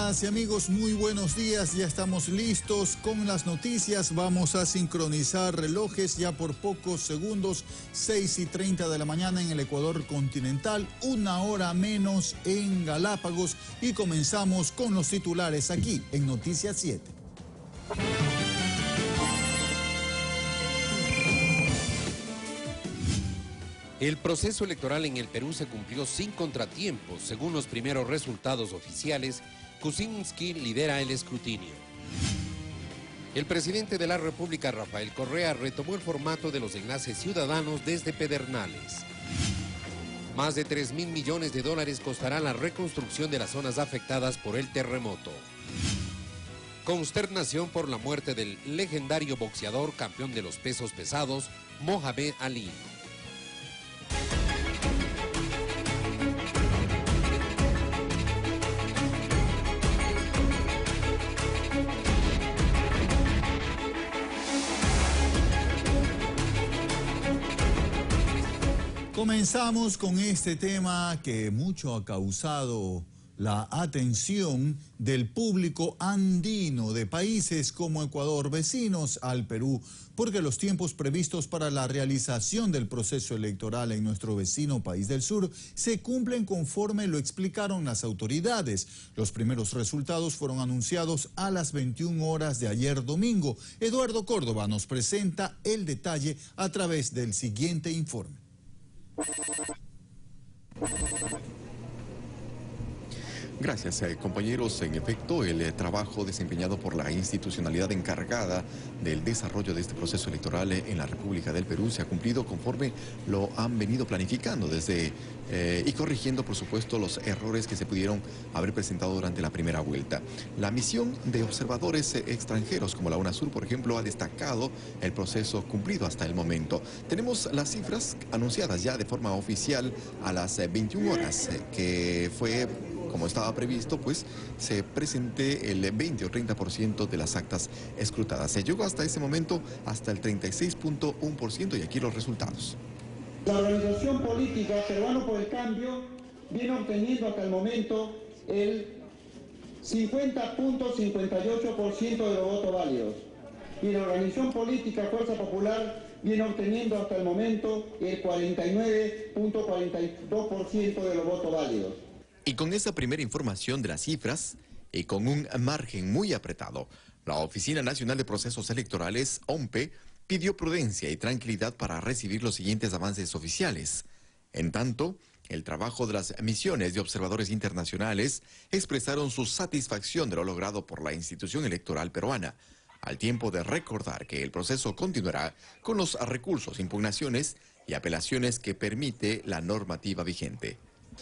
Amigas y amigos, muy buenos días. Ya estamos listos con las noticias. Vamos a sincronizar relojes ya por pocos segundos. 6:30 de la mañana en el Ecuador continental, 1 hora menos en Galápagos. Y comenzamos con los titulares aquí en Noticias 7. El proceso electoral en el Perú se cumplió sin contratiempos. Según los primeros resultados oficiales, Kuczynski lidera el escrutinio. El presidente de la República, Rafael Correa, retomó el formato de los enlaces ciudadanos desde Pedernales. Más de 3.000 millones de dólares costará la reconstrucción de las zonas afectadas por el terremoto. Consternación por la muerte del legendario boxeador campeón de los pesos pesados, Mohamed Ali. Comenzamos con este tema que mucho ha causado la atención del público andino de países como Ecuador, vecinos al Perú, porque los tiempos previstos para la realización del proceso electoral en nuestro vecino país del sur se cumplen conforme lo explicaron las autoridades. Los primeros resultados fueron anunciados a las 21 horas de ayer domingo. Eduardo Córdoba nos presenta el detalle a través del siguiente informe. Gracias, compañeros. En efecto, el trabajo desempeñado por la institucionalidad encargada del desarrollo de este proceso electoral en la República del Perú se ha cumplido conforme lo han venido planificando y corrigiendo, por supuesto, los errores que se pudieron haber presentado durante la primera vuelta. La misión de observadores extranjeros como la UNASUR, por ejemplo, ha destacado el proceso cumplido hasta el momento. Tenemos las cifras anunciadas ya de forma oficial a las 21 horas, que fue, como estaba previsto, pues se presente el 20 o 30% de las actas escrutadas. Se llegó hasta ese momento hasta el 36.1% y aquí los resultados. La organización política Peruano por el Cambio viene obteniendo hasta el momento el 50.58% de los votos válidos. Y la organización política Fuerza Popular viene obteniendo hasta el momento el 49.42% de los votos válidos. Y con esa primera información de las cifras y con un margen muy apretado, la Oficina Nacional de Procesos Electorales, ONPE, pidió prudencia y tranquilidad para recibir los siguientes avances oficiales. En tanto, el trabajo de las misiones de observadores internacionales expresaron su satisfacción de lo logrado por la institución electoral peruana, al tiempo de recordar que el proceso continuará con los recursos, impugnaciones y apelaciones que permite la normativa vigente.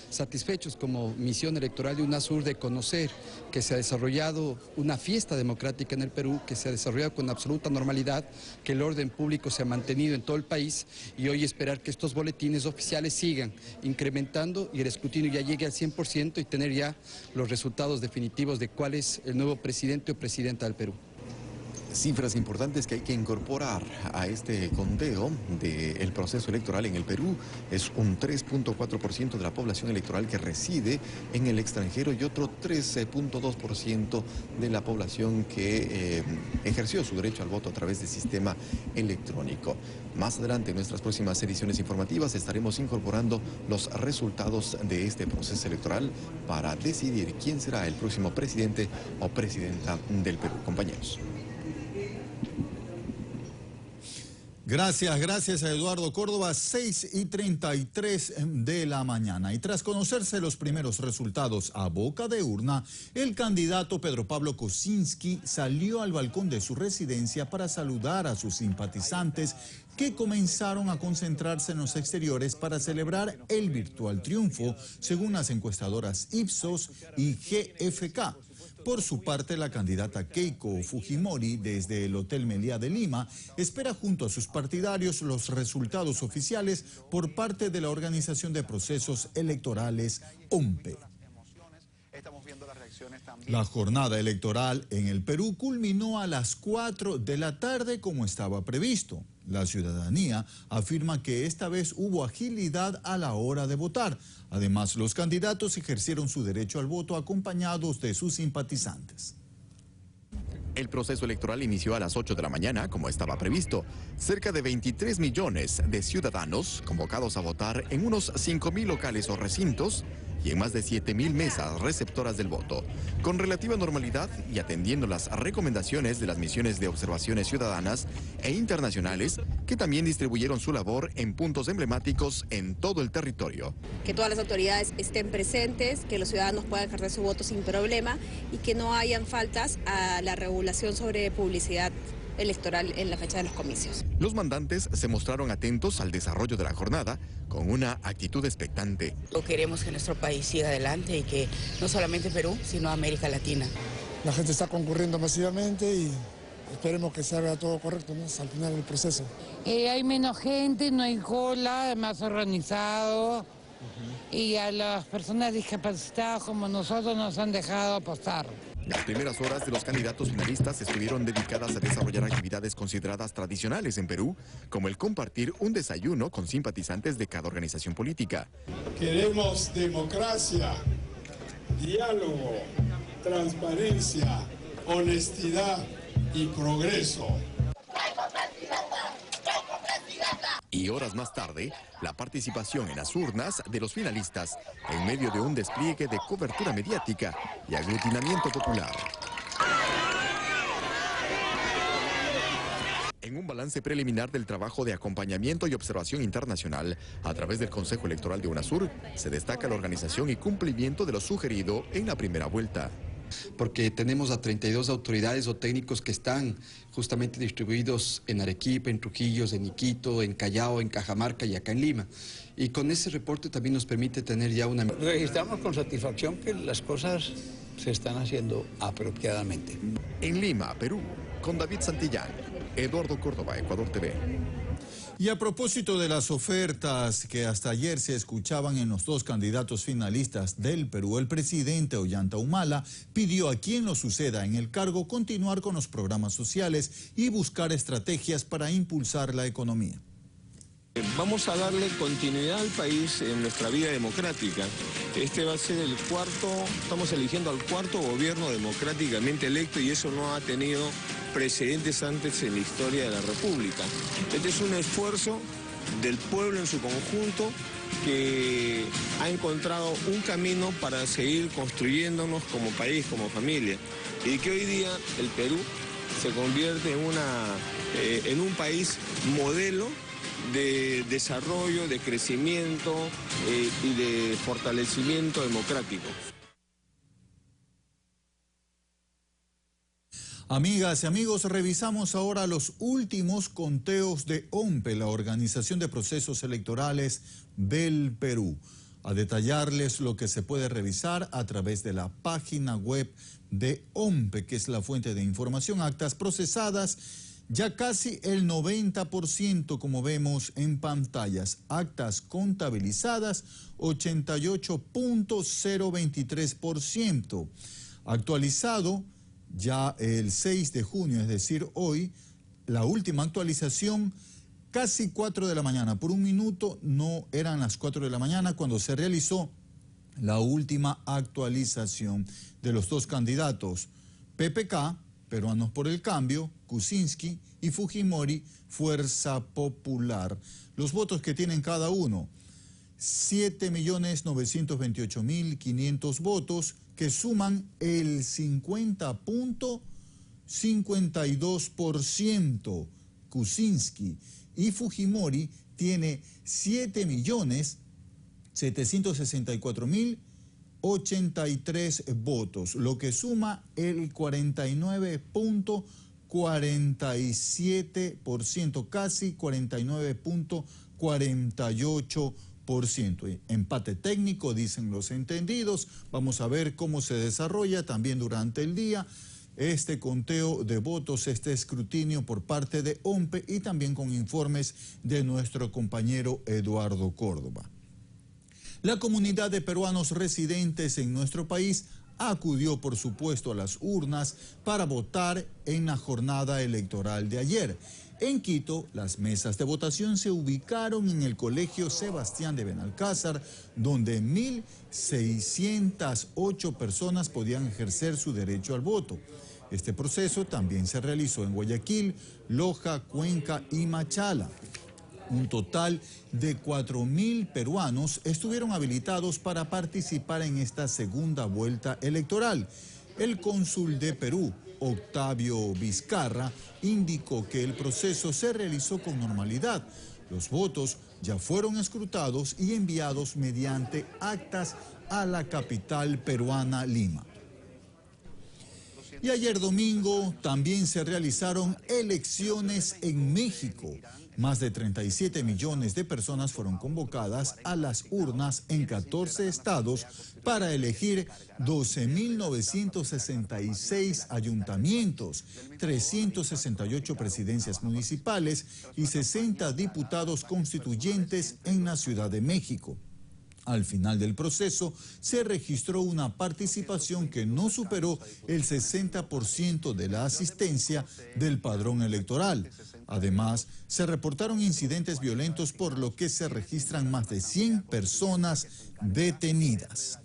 Satisfechos como misión electoral de UNASUR de conocer que se ha desarrollado una fiesta democrática en el Perú, que se ha desarrollado con absoluta normalidad, que el orden público se ha mantenido en todo el país y hoy esperar que estos boletines oficiales sigan incrementando y el escrutinio ya llegue al 100% y tener ya los resultados definitivos de cuál es el nuevo presidente o presidenta del Perú. Cifras importantes que hay que incorporar a este conteo del proceso electoral en el Perú. Es un 3.4% de la población electoral que reside en el extranjero y otro 13.2% de la población que ejerció su derecho al voto a través del sistema electrónico. Más adelante en nuestras próximas ediciones informativas estaremos incorporando los resultados de este proceso electoral para decidir quién será el próximo presidente o presidenta del Perú. Compañeros. Gracias a Eduardo Córdoba, 6:33 de la mañana. Y tras conocerse los primeros resultados a boca de urna, el candidato Pedro Pablo Kuczynski salió al balcón de su residencia para saludar a sus simpatizantes que comenzaron a concentrarse en los exteriores para celebrar el virtual triunfo, según las encuestadoras Ipsos y GFK. Por su parte, la candidata Keiko Fujimori, desde el Hotel Meliá de Lima, espera junto a sus partidarios los resultados oficiales por parte de la Organización de Procesos Electorales, ONPE. La jornada electoral en el Perú culminó a las 4 de la tarde como estaba previsto. La ciudadanía afirma que esta vez hubo agilidad a la hora de votar. Además, los candidatos ejercieron su derecho al voto acompañados de sus simpatizantes. El proceso electoral inició a las 8 de la mañana, como estaba previsto. Cerca de 23 millones de ciudadanos convocados a votar en unos 5.000 locales o recintos y en más de 7.000 mesas receptoras del voto. Con relativa normalidad y atendiendo las recomendaciones de las misiones de observaciones ciudadanas e internacionales, que también distribuyeron su labor en puntos emblemáticos en todo el territorio. Que todas las autoridades estén presentes, que los ciudadanos puedan ejercer su voto sin problema y que no hayan faltas a la regulación sobre publicidad electoral en la fecha de los comicios. Los mandantes se mostraron atentos al desarrollo de la jornada con una actitud expectante. Queremos que nuestro país siga adelante y que no solamente Perú, sino América Latina. La gente está concurriendo masivamente y esperemos que se haga todo correcto, ¿no? Al final del proceso. Hay menos gente, no hay cola, más organizado. Y a las personas discapacitadas como nosotros nos han dejado apostar. Las primeras horas de los candidatos finalistas estuvieron dedicadas a desarrollar actividades consideradas tradicionales en Perú, como el compartir un desayuno con simpatizantes de cada organización política. Queremos democracia, diálogo, transparencia, honestidad y progreso. Y horas más tarde, la participación en las urnas de los finalistas en medio de un despliegue de cobertura mediática y aglutinamiento popular. En un balance preliminar del trabajo de acompañamiento y observación internacional a través del Consejo Electoral de UNASUR, se destaca la organización y cumplimiento de lo sugerido en la primera vuelta. Porque tenemos a 32 autoridades o técnicos que están justamente distribuidos en Arequipa, en Trujillo, en Iquito, en Callao, en Cajamarca y acá en Lima. Y con ese reporte también nos permite tener ya una... Registramos con satisfacción que las cosas se están haciendo apropiadamente. En Lima, Perú, con David Santillán, Eduardo Córdoba, Ecuador TV. Y a propósito de las ofertas que hasta ayer se escuchaban en los dos candidatos finalistas del Perú, el presidente Ollanta Humala pidió a quien lo suceda en el cargo continuar con los programas sociales y buscar estrategias para impulsar la economía. Vamos a darle continuidad al país en nuestra vida democrática. Este va a ser estamos eligiendo al cuarto gobierno democráticamente electo y eso no ha tenido precedentes antes en la historia de la República. Este es un esfuerzo del pueblo en su conjunto que ha encontrado un camino para seguir construyéndonos como país, como familia. Y que hoy día el Perú se convierte en un país modelo de desarrollo, de crecimiento y de fortalecimiento democrático. Amigas y amigos, revisamos ahora los últimos conteos de OMPE, la Organización de Procesos Electorales del Perú. A detallarles lo que se puede revisar a través de la página web de OMPE, que es la fuente de información, actas procesadas, ya casi el 90%, como vemos en pantallas, actas contabilizadas, 88.023%. Actualizado ya el 6 de junio, es decir, hoy, la última actualización, casi 4 de la mañana. Por un minuto no eran las 4 de la mañana cuando se realizó la última actualización de los dos candidatos, PPK, Peruanos por el Cambio, Kuczynski, y Fujimori, Fuerza Popular. Los votos que tienen cada uno, 7.928.500 votos, que suman el 50.52%. Kuczynski y Fujimori tiene 7.764.083 votos, lo que suma el 49.47%, casi 49.48%. Empate técnico, dicen los entendidos. Vamos a ver cómo se desarrolla también durante el día este conteo de votos, este escrutinio por parte de OMPE y también con informes de nuestro compañero Eduardo Córdoba. La comunidad de peruanos residentes en nuestro país acudió, por supuesto, a las urnas para votar en la jornada electoral de ayer. En Quito, las mesas de votación se ubicaron en el Colegio Sebastián de Benalcázar, donde 1.608 personas podían ejercer su derecho al voto. Este proceso también se realizó en Guayaquil, Loja, Cuenca y Machala. Un total de 4.000 peruanos estuvieron habilitados para participar en esta segunda vuelta electoral. El cónsul de Perú, Octavio Vizcarra, indicó que el proceso se realizó con normalidad. Los votos ya fueron escrutados y enviados mediante actas a la capital peruana, Lima. Y ayer domingo también se realizaron elecciones en México. Más de 37 millones de personas fueron convocadas a las urnas en 14 estados para elegir 12.966 ayuntamientos, 368 presidencias municipales y 60 diputados constituyentes en la Ciudad de México. Al final del proceso, se registró una participación que no superó el 60% de la asistencia del padrón electoral. Además, se reportaron incidentes violentos, por lo que se registran más de 100 personas detenidas.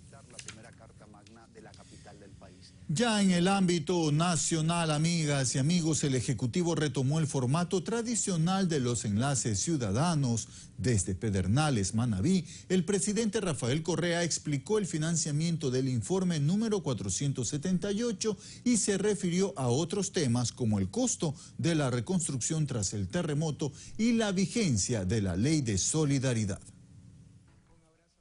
Ya en el ámbito nacional, amigas y amigos, el Ejecutivo retomó el formato tradicional de los enlaces ciudadanos. Desde Pedernales, Manabí, el presidente Rafael Correa explicó el financiamiento del informe número 478 y se refirió a otros temas como el costo de la reconstrucción tras el terremoto y la vigencia de la Ley de Solidaridad.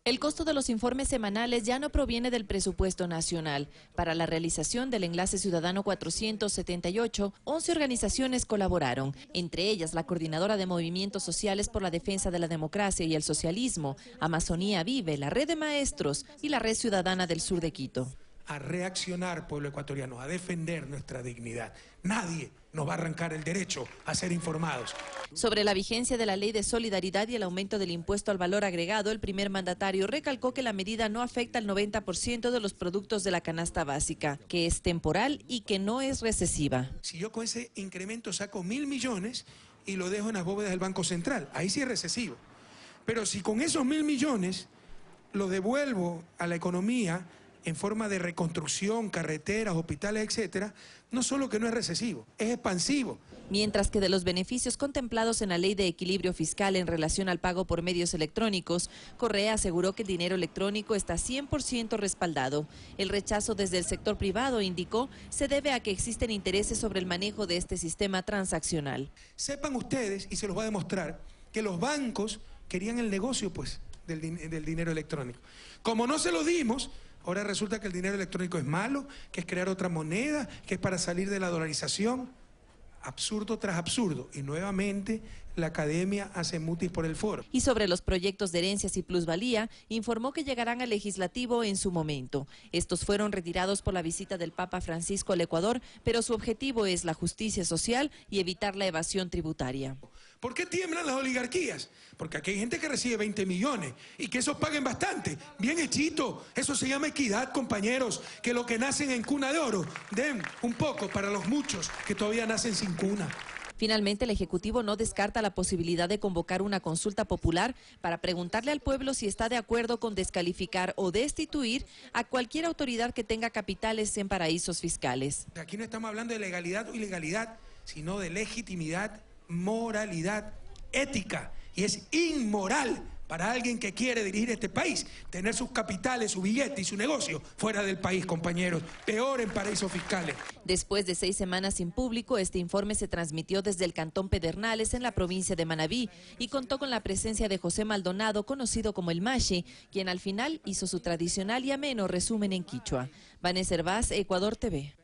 El costo de los informes semanales ya no proviene del presupuesto nacional. Para la realización del Enlace Ciudadano 478, 11 organizaciones colaboraron, entre ellas la Coordinadora de Movimientos Sociales por la Defensa de la Democracia y el Socialismo, Amazonía Vive, la Red de Maestros y la Red Ciudadana del Sur de Quito. A reaccionar, pueblo ecuatoriano, a defender nuestra dignidad. Nadie nos va a arrancar el derecho a ser informados. Sobre la vigencia de la Ley de Solidaridad y el aumento del impuesto al valor agregado, el primer mandatario recalcó que la medida no afecta al 90% de los productos de la canasta básica, que es temporal y que no es recesiva. Si yo con ese incremento saco 1.000 millones y lo dejo en las bóvedas del Banco Central, ahí sí es recesivo. Pero si con esos 1.000 millones lo devuelvo a la economía en forma de reconstrucción, carreteras, hospitales, etcétera, no solo que no es recesivo, es expansivo. Mientras que de los beneficios contemplados en la Ley de Equilibrio Fiscal en relación al pago por medios electrónicos, Correa aseguró que el dinero electrónico está 100% respaldado. El rechazo desde el sector privado, indicó, se debe a que existen intereses sobre el manejo de este sistema transaccional. Sepan ustedes, y se los voy a demostrar, que los bancos querían el negocio pues del dinero electrónico. Como no se lo dimos, ahora resulta que el dinero electrónico es malo, que es crear otra moneda, que es para salir de la dolarización. Absurdo tras absurdo. Y nuevamente la academia hace mutis por el foro. Y sobre los proyectos de herencias y plusvalía, informó que llegarán al legislativo en su momento. Estos fueron retirados por la visita del Papa Francisco al Ecuador, pero su objetivo es la justicia social y evitar la evasión tributaria. ¿Por qué tiemblan las oligarquías? Porque aquí hay gente que recibe 20 millones y que esos paguen bastante. Bien hechito. Eso se llama equidad, compañeros. Que los que nacen en cuna de oro den un poco para los muchos que todavía nacen sin cuna. Finalmente, el Ejecutivo no descarta la posibilidad de convocar una consulta popular para preguntarle al pueblo si está de acuerdo con descalificar o destituir a cualquier autoridad que tenga capitales en paraísos fiscales. Aquí no estamos hablando de legalidad o ilegalidad, sino de legitimidad, moralidad, ética. Y es inmoral para alguien que quiere dirigir este país tener sus capitales, su billete y su negocio fuera del país, compañeros. Peor en paraísos fiscales. Después de 6 semanas sin público, este informe se transmitió desde el Cantón Pedernales en la provincia de Manabí y contó con la presencia de José Maldonado, conocido como el Mashi, quien al final hizo su tradicional y ameno resumen en quichua. Vanessa Hervás, Ecuador TV.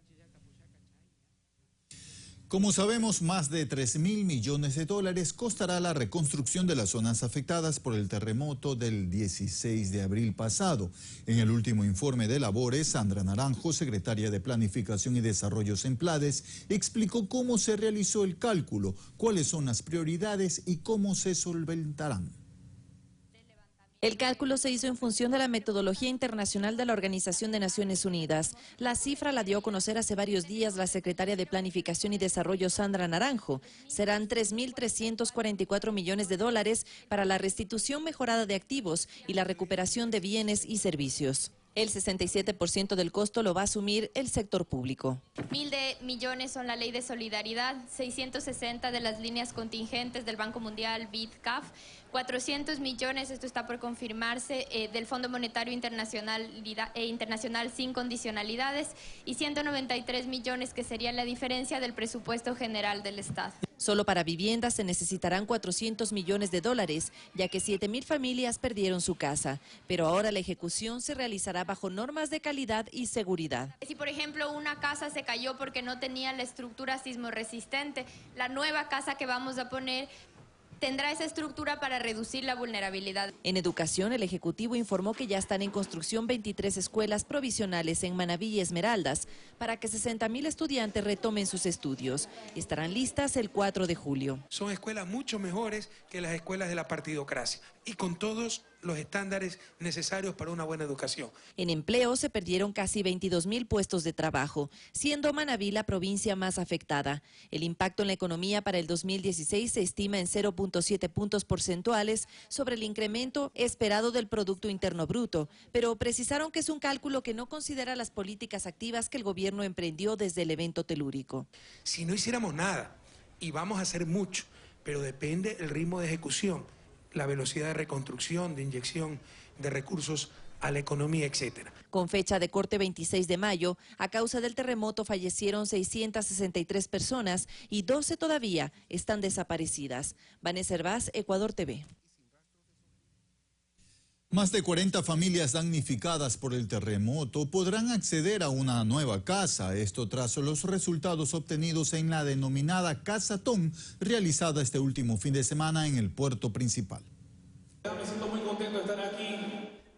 Como sabemos, más de 3.000 millones de dólares costará la reconstrucción de las zonas afectadas por el terremoto del 16 de abril pasado. En el último informe de labores, Sandra Naranjo, secretaria de Planificación y Desarrollo Semplades, explicó cómo se realizó el cálculo, cuáles son las prioridades y cómo se solventarán. El cálculo se hizo en función de la metodología internacional de la Organización de Naciones Unidas. La cifra la dio a conocer hace varios días la secretaria de Planificación y Desarrollo, Sandra Naranjo. Serán 3.344 millones de dólares para la restitución mejorada de activos y la recuperación de bienes y servicios. El 67% del costo lo va a asumir el sector público. 1.000 millones son la ley de solidaridad, 660 de las líneas contingentes del Banco Mundial, BID, CAF, 400 millones, esto está por confirmarse, del Fondo Monetario Internacional sin condicionalidades, y 193 millones que sería la diferencia del presupuesto general del Estado. Solo para viviendas se necesitarán 400 millones de dólares, ya que 7.000 familias perdieron su casa. Pero ahora la ejecución se realizará bajo normas de calidad y seguridad. Si, por ejemplo, una casa se cayó porque no tenía la estructura sismorresistente, la nueva casa que vamos a poner tendrá esa estructura para reducir la vulnerabilidad. En educación, el Ejecutivo informó que ya están en construcción 23 escuelas provisionales en Manabí y Esmeraldas para que 60.000 estudiantes retomen sus estudios. Estarán listas el 4 de julio. Son escuelas mucho mejores que las escuelas de la partidocracia y con todos los estándares necesarios para una buena educación. En empleo se perdieron casi 22.000 puestos de trabajo, siendo Manabí la provincia más afectada. El impacto en la economía para el 2016 se estima en 0.7 puntos porcentuales sobre el incremento esperado del Producto Interno Bruto, pero precisaron que es un cálculo que no considera las políticas activas que el gobierno emprendió desde el evento telúrico. Si no hiciéramos nada, y vamos a hacer mucho, pero depende el ritmo de ejecución, la velocidad de reconstrucción, de inyección de recursos a la economía, etcétera. Con fecha de corte 26 de mayo, a causa del terremoto fallecieron 663 personas y 12 todavía están desaparecidas. Vanessa Hervás, Ecuador TV. Más de 40 familias damnificadas por el terremoto podrán acceder a una nueva casa, esto tras los resultados obtenidos en la denominada Casatón, realizada este último fin de semana en el puerto principal. Me siento muy contento de estar aquí.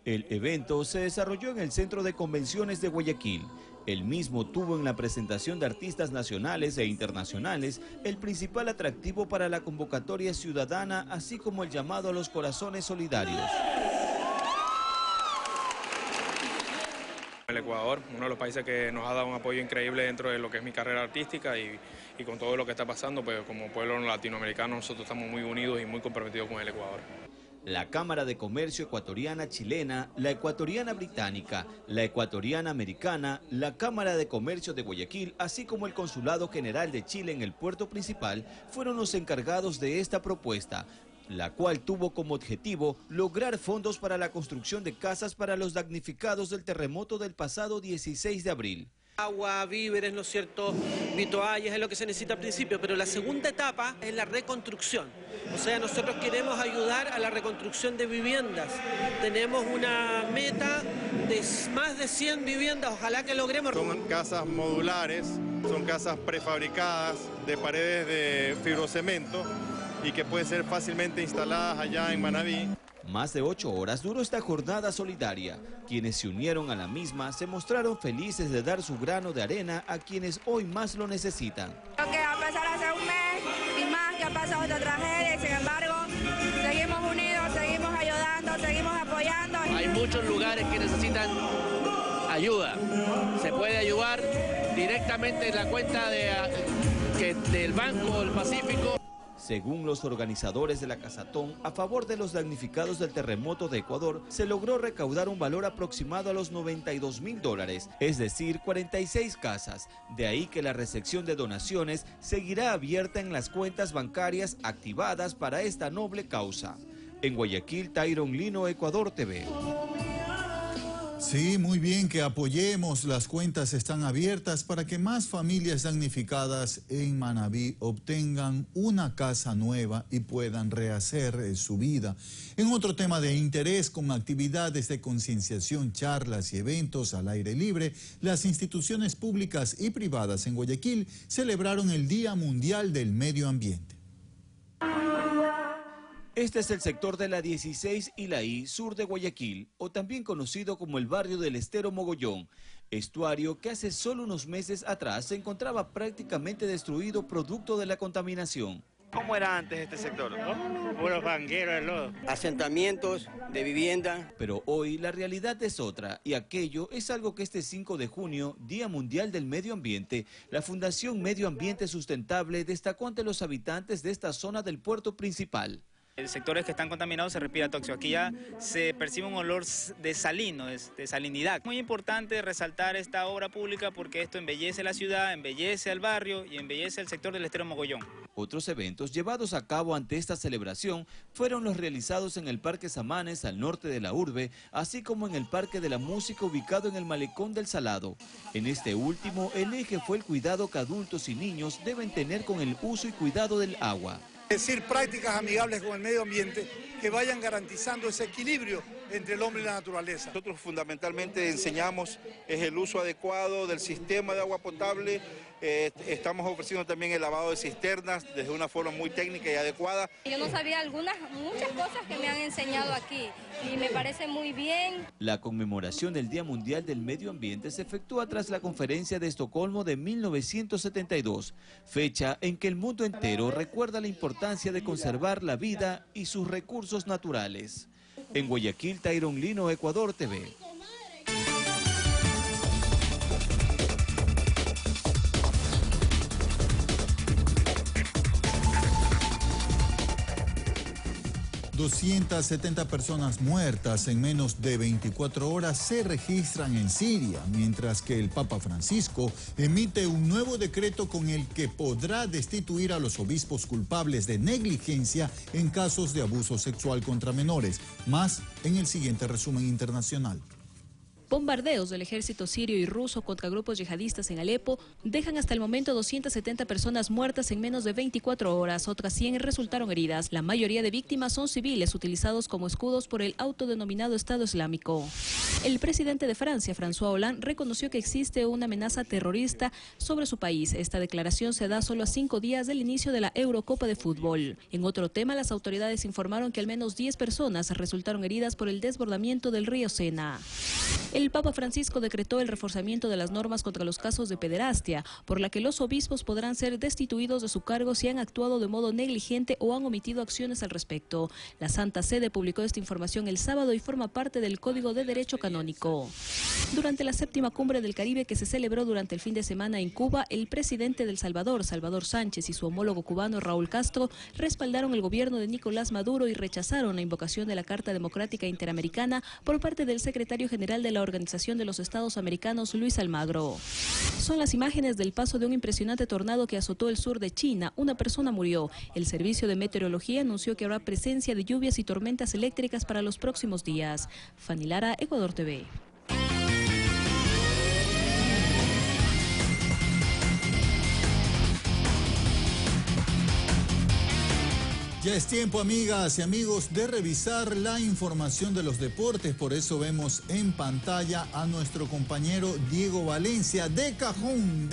El evento se desarrolló en el Centro de Convenciones de Guayaquil. El mismo tuvo en la presentación de artistas nacionales e internacionales el principal atractivo para la convocatoria ciudadana, así como el llamado a los corazones solidarios. El Ecuador, uno de los países que nos ha dado un apoyo increíble dentro de lo que es mi carrera artística y con todo lo que está pasando, pues como pueblo latinoamericano nosotros estamos muy unidos y muy comprometidos con el Ecuador. La Cámara de Comercio ecuatoriana chilena, la ecuatoriana británica, la ecuatoriana americana, la Cámara de Comercio de Guayaquil, así como el Consulado General de Chile en el puerto principal, fueron los encargados de esta propuesta, la cual tuvo como objetivo lograr fondos para la construcción de casas para los damnificados del terremoto del pasado 16 de abril. Agua, víveres, ¿no es cierto?, vituallas es lo que se necesita al principio, pero la segunda etapa es la reconstrucción. O sea, nosotros queremos ayudar a la reconstrucción de viviendas. Tenemos una meta de más de 100 viviendas, ojalá que logremos. Son casas modulares, son casas prefabricadas de paredes de fibrocemento y que pueden ser fácilmente instaladas allá en Manabí. Más de 8 horas duró esta jornada solidaria. Quienes se unieron a la misma se mostraron felices de dar su grano de arena a quienes hoy más lo necesitan. Lo que a pesar hace un mes y más que ha pasado esta tragedia, y sin embargo seguimos unidos, seguimos ayudando, seguimos apoyando. Hay muchos lugares que necesitan ayuda. Se puede ayudar directamente en la cuenta del Banco del Pacífico. Según los organizadores de la Casatón, a favor de los damnificados del terremoto de Ecuador, se logró recaudar un valor aproximado a los $92.000, es decir, 46 casas. De ahí que la recepción de donaciones seguirá abierta en las cuentas bancarias activadas para esta noble causa. En Guayaquil, Tyron Lino, Ecuador TV. Sí, muy bien, que apoyemos, las cuentas están abiertas para que más familias damnificadas en Manabí obtengan una casa nueva y puedan rehacer su vida. En otro tema de interés, con actividades de concienciación, charlas y eventos al aire libre, las instituciones públicas y privadas en Guayaquil celebraron el Día Mundial del Medio Ambiente. Este es el sector de la 16 y la I, sur de Guayaquil, o también conocido como el barrio del Estero Mogollón, estuario que hace solo unos meses atrás se encontraba prácticamente destruido producto de la contaminación. ¿Cómo era antes este sector? Puros banqueros de lodo. Asentamientos de vivienda. Pero hoy la realidad es otra y aquello es algo que este 5 de junio, Día Mundial del Medio Ambiente, la Fundación Medio Ambiente Sustentable destacó ante los habitantes de esta zona del puerto principal. Sectores que están contaminados se respira tóxico. Aquí ya se percibe un olor de salino, de salinidad. Muy importante resaltar esta obra pública porque esto embellece la ciudad, embellece al barrio y embellece el sector del Estero Mogollón. Otros eventos llevados a cabo ante esta celebración fueron los realizados en el Parque Samanes, al norte de la urbe, así como en el Parque de la Música ubicado en el Malecón del Salado. En este último, el eje fue el cuidado que adultos y niños deben tener con el uso y cuidado del agua. Es decir, prácticas amigables con el medio ambiente que vayan garantizando ese equilibrio entre el hombre y la naturaleza. Nosotros fundamentalmente enseñamos el uso adecuado del sistema de agua potable. Estamos ofreciendo también el lavado de cisternas desde una forma muy técnica y adecuada. Yo no sabía muchas cosas que me han enseñado aquí y me parece muy bien. La conmemoración del Día Mundial del Medio Ambiente se efectúa tras la Conferencia de Estocolmo de 1972, fecha en que el mundo entero recuerda la importancia de conservar la vida y sus recursos naturales. En Guayaquil, Tyron Lino, Ecuador TV. ...270 personas muertas en menos de 24 horas se registran en Siria, mientras que el Papa Francisco emite un nuevo decreto con el que podrá destituir a los obispos culpables de negligencia en casos de abuso sexual contra menores. Más en el siguiente resumen internacional. Bombardeos del ejército sirio y ruso contra grupos yihadistas en Alepo dejan hasta el momento 270 personas muertas en menos de 24 horas. Otras 100 resultaron heridas. La mayoría de víctimas son civiles utilizados como escudos por el autodenominado Estado Islámico. El presidente de Francia, François Hollande, reconoció que existe una amenaza terrorista sobre su país. Esta declaración se da solo a 5 días del inicio de la Eurocopa de Fútbol. En otro tema, las autoridades informaron que al menos 10 personas resultaron heridas por el desbordamiento del río Sena. El Papa Francisco decretó el reforzamiento de las normas contra los casos de pederastia, por la que los obispos podrán ser destituidos de su cargo si han actuado de modo negligente o han omitido acciones al respecto. La Santa Sede publicó esta información el sábado y forma parte del Código de Derecho Canónico. Durante la 7ª Cumbre del Caribe que se celebró durante el fin de semana en Cuba, el presidente de El Salvador, Salvador Sánchez, y su homólogo cubano, Raúl Castro, respaldaron el gobierno de Nicolás Maduro y rechazaron la invocación de la Carta Democrática Interamericana por parte del secretario general de la Organización de los Estados Americanos, Luis Almagro. Son las imágenes del paso de un impresionante tornado que azotó el sur de China. Una persona murió. El Servicio de Meteorología anunció que habrá presencia de lluvias y tormentas eléctricas para los próximos días. Fanny Lara, Ecuador TV. Ya es tiempo, amigas y amigos, de revisar la información de los deportes. Por eso vemos en pantalla a nuestro compañero Diego Valencia. De cajón,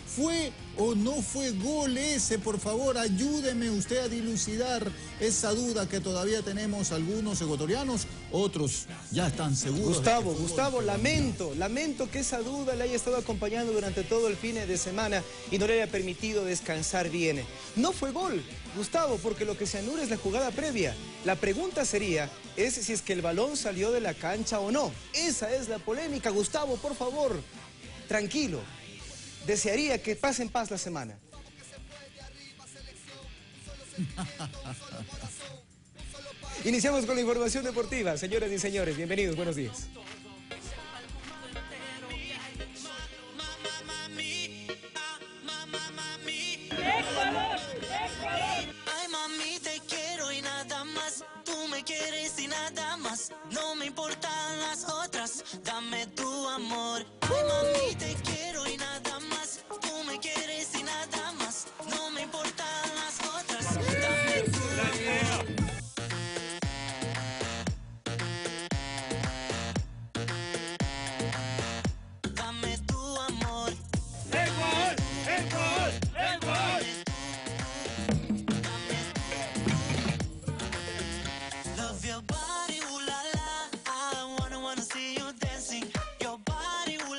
¿fue o no fue gol ese? Por favor, ayúdeme usted a dilucidar esa duda que todavía tenemos algunos ecuatorianos. Otros ya están seguros. Gustavo, lamento que esa duda le haya estado acompañando durante todo el fin de semana y no le haya permitido descansar bien. No fue gol, Gustavo, porque lo que se anula es la jugada previa. La pregunta sería, es si es que el balón salió de la cancha o no. Esa es la polémica, Gustavo, por favor, tranquilo. Desearía que pase en paz la semana. Iniciamos con la información deportiva. Señoras y señores, bienvenidos, buenos días. Ay, mami, te quiero y nada más. Tú me quieres y nada más. No me importan las otras. Dame tu amor. Ay, mami, te quiero y nada más. Tú me quieres y nada más. No me importan las otras. Dame tu amor. Dame tu amor. ¡El gol! ¡El gol! ¡El gol! Love your body, ooh la la. I wanna see you dancing. Your body, ooh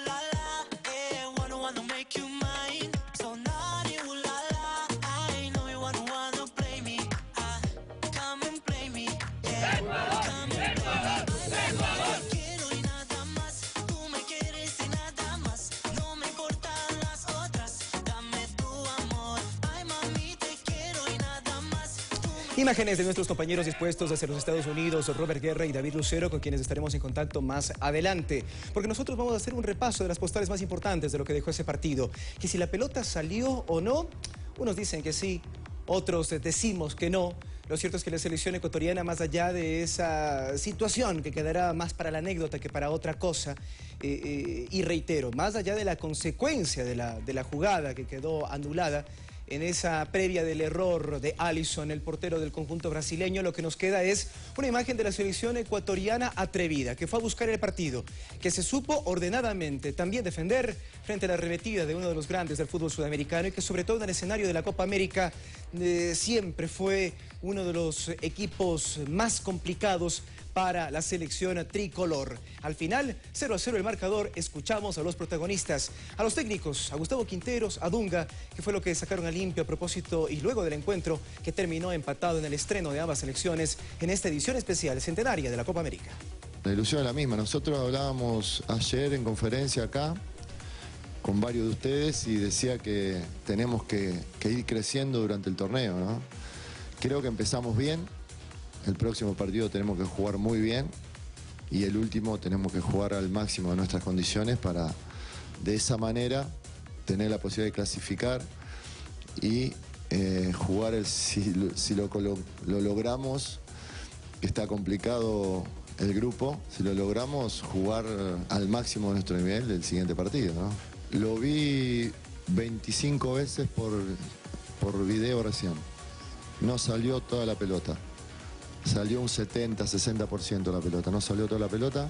Imágenes de nuestros compañeros dispuestos hacia los Estados Unidos, Robert Guerra y David Lucero, con quienes estaremos en contacto más adelante. Porque nosotros vamos a hacer un repaso de las postales más importantes de lo que dejó ese partido. Que si la pelota salió o no, unos dicen que sí, otros decimos que no. Lo cierto es que la selección ecuatoriana, más allá de esa situación que quedará más para la anécdota que para otra cosa, y reitero, más allá de la consecuencia de la jugada que quedó anulada, en esa previa del error de Alisson, el portero del conjunto brasileño, lo que nos queda es una imagen de la selección ecuatoriana atrevida, que fue a buscar el partido, que se supo ordenadamente también defender frente a la arremetida de uno de los grandes del fútbol sudamericano y que sobre todo en el escenario de la Copa América siempre fue uno de los equipos más complicados para la selección tricolor. Al final, 0-0 el marcador. Escuchamos a los protagonistas, a los técnicos, a Gustavo Quinteros, a Dunga, que fue lo que sacaron a limpio a propósito y luego del encuentro que terminó empatado en el estreno de ambas selecciones en esta edición especial centenaria de la Copa América. La ilusión es la misma. Nosotros hablábamos ayer en conferencia acá con varios de ustedes y decía que tenemos que ir creciendo durante el torneo, ¿no? Creo que empezamos bien. El próximo partido tenemos que jugar muy bien y el último tenemos que jugar al máximo de nuestras condiciones para de esa manera tener la posibilidad de clasificar y jugar, si lo logramos, está complicado el grupo, si lo logramos jugar al máximo de nuestro nivel del siguiente partido, ¿no? Lo vi 25 veces por video recién, no salió toda la pelota. Salió un 70-60% la pelota, no salió toda la pelota.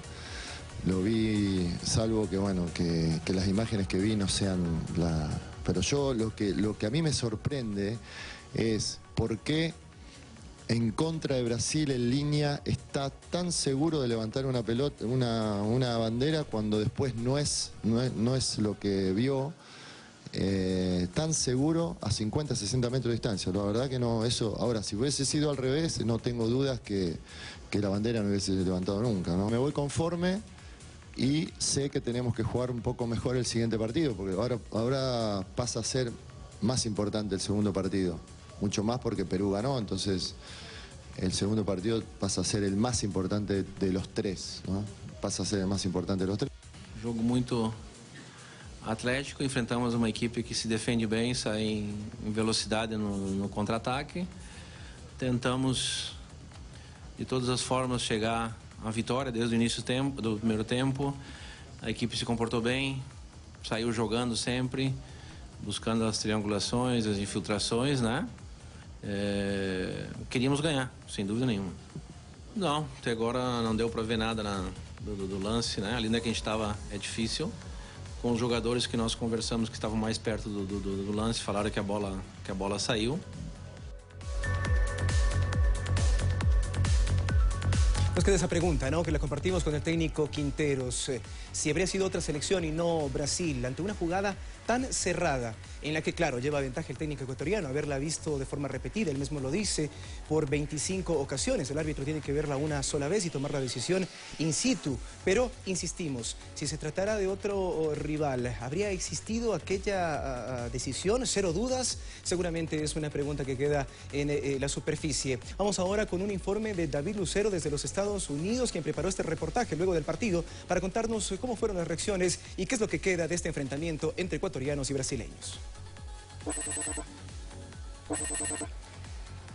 Lo vi, salvo que bueno, que las imágenes que vi no sean la... Pero yo lo que a mí me sorprende es por qué en contra de Brasil en línea está tan seguro de levantar una pelota, una bandera cuando después no es lo que vio. Tan seguro a 50-60 metros de distancia. La verdad que no, eso, ahora si hubiese sido al revés, no tengo dudas que la bandera no hubiese levantado nunca, ¿no? Me voy conforme y sé que tenemos que jugar un poco mejor el siguiente partido, porque ahora pasa a ser más importante el segundo partido, mucho más porque Perú ganó, entonces el segundo partido pasa a ser el más importante de los tres, ¿no? Pasa a ser el más importante de los tres. Jogo muito atlético, enfrentamos uma equipe que se defende bem, sai em velocidade no contra-ataque. Tentamos de todas as formas chegar à vitória desde o início do primeiro tempo. A equipe se comportou bem, saiu jogando sempre, buscando as triangulações, as infiltrações, né? Queríamos ganhar, sem dúvida nenhuma. Não, até agora não deu para ver nada do lance, né? Ali onde que a gente estava é difícil. Com os jogadores que nós conversamos que estavam mais perto do lance, falaram que a bola saiu. Nos queda esa pregunta, ¿no? Que la compartimos con el técnico Quinteros. Si habría sido otra selección y no Brasil, ante una jugada tan cerrada, en la que, claro, lleva ventaja el técnico ecuatoriano, haberla visto de forma repetida, él mismo lo dice, por 25 ocasiones. El árbitro tiene que verla una sola vez y tomar la decisión in situ. Pero, insistimos, si se tratara de otro rival, ¿habría existido aquella decisión? Cero dudas. Seguramente es una pregunta que queda en la superficie. Vamos ahora con un informe de David Lucero desde los Estados Unidos, quien preparó este reportaje luego del partido para contarnos cómo fueron las reacciones y qué es lo que queda de este enfrentamiento entre ecuatorianos y brasileños.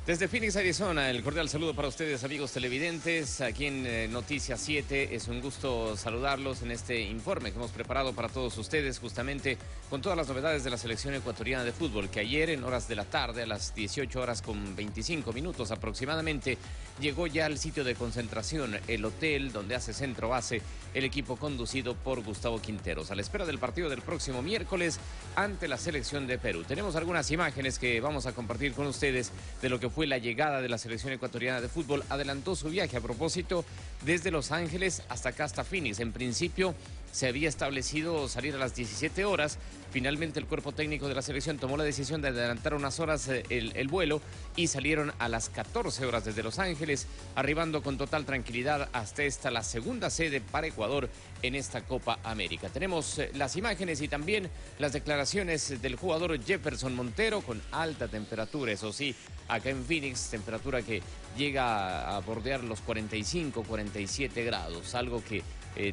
Desde Phoenix, Arizona, el cordial saludo para ustedes, amigos televidentes. Aquí en Noticias 7 es un gusto saludarlos en este informe que hemos preparado para todos ustedes, justamente con todas las novedades de la selección ecuatoriana de fútbol, que ayer en horas de la tarde, a las 18 horas con 25 minutos aproximadamente, llegó ya al sitio de concentración, el hotel donde hace centro base el equipo conducido por Gustavo Quinteros, a la espera del partido del próximo miércoles ante la selección de Perú. Tenemos algunas imágenes que vamos a compartir con ustedes de lo que fue la llegada de la selección ecuatoriana de fútbol. Adelantó su viaje a propósito desde Los Ángeles hasta acá, hasta Phoenix. En principio se había establecido salir a las 17 horas. Finalmente el cuerpo técnico de la selección tomó la decisión de adelantar unas horas el vuelo y salieron a las 14 horas desde Los Ángeles, arribando con total tranquilidad hasta esta, la segunda sede para Ecuador en esta Copa América. Tenemos las imágenes y también las declaraciones del jugador Jefferson Montero con alta temperatura, eso sí, acá en Phoenix, temperatura que llega a bordear los 45, 47 grados, algo que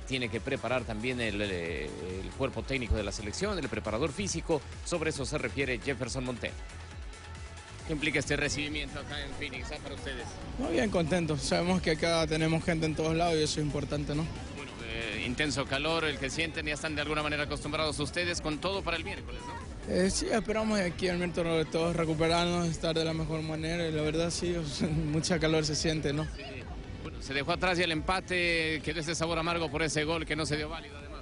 tiene que preparar también el cuerpo técnico de la selección, el preparador físico. Sobre eso se refiere Jefferson Montero. ¿Qué implica este recibimiento acá en Phoenix para ustedes? Muy bien, contentos. Sabemos que acá tenemos gente en todos lados y eso es importante, ¿no? Bueno, intenso calor el que sienten, ya están de alguna manera acostumbrados ustedes con todo para el miércoles, ¿no? Sí, esperamos aquí el miércoles todos recuperarnos, estar de la mejor manera y la verdad sí, mucha calor se siente, ¿no? Sí. Bueno, se dejó atrás y el empate quedó ese sabor amargo por ese gol que no se dio válido además.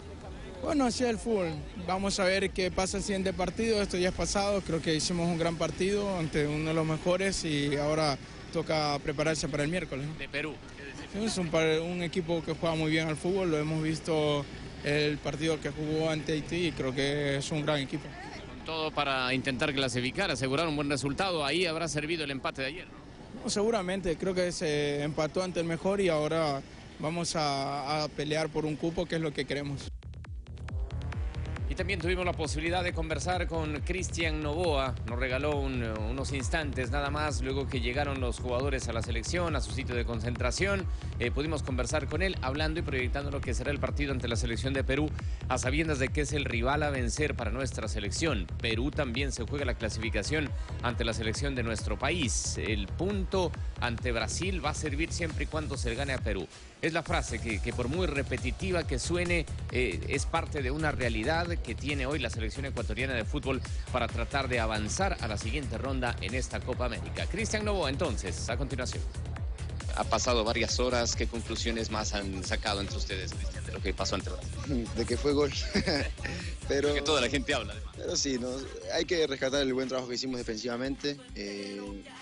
Bueno, así es el fútbol. Vamos a ver qué pasa el siguiente partido. Esto ya es pasado. Creo que hicimos un gran partido ante uno de los mejores y ahora toca prepararse para el miércoles, ¿no? De Perú. Es un equipo que juega muy bien al fútbol. Lo hemos visto el partido que jugó ante Haití y creo que es un gran equipo. Con todo para intentar clasificar, asegurar un buen resultado. Ahí habrá servido el empate de ayer, ¿no? No, seguramente. Creo que se empató ante el mejor y ahora vamos a pelear por un cupo, que es lo que queremos. Y también tuvimos la posibilidad de conversar con Cristian Novoa. Nos regaló unos instantes nada más luego que llegaron los jugadores a la selección, a su sitio de concentración. Pudimos conversar con él hablando y proyectando lo que será el partido ante la selección de Perú, a sabiendas de que es el rival a vencer para nuestra selección. Perú también se juega la clasificación ante la selección de nuestro país. El punto ante Brasil va a servir siempre y cuando se gane a Perú. Es la frase que por muy repetitiva que suene, es parte de una realidad que tiene hoy la selección ecuatoriana de fútbol para tratar de avanzar a la siguiente ronda en esta Copa América. Cristian Novoa, entonces, a continuación. Ha pasado varias horas, ¿qué conclusiones más han sacado entre ustedes, Cristian, de lo que pasó entre Brasil? De que fue gol. Pero que toda la gente habla. Pero sí, hay que rescatar el buen trabajo que hicimos defensivamente.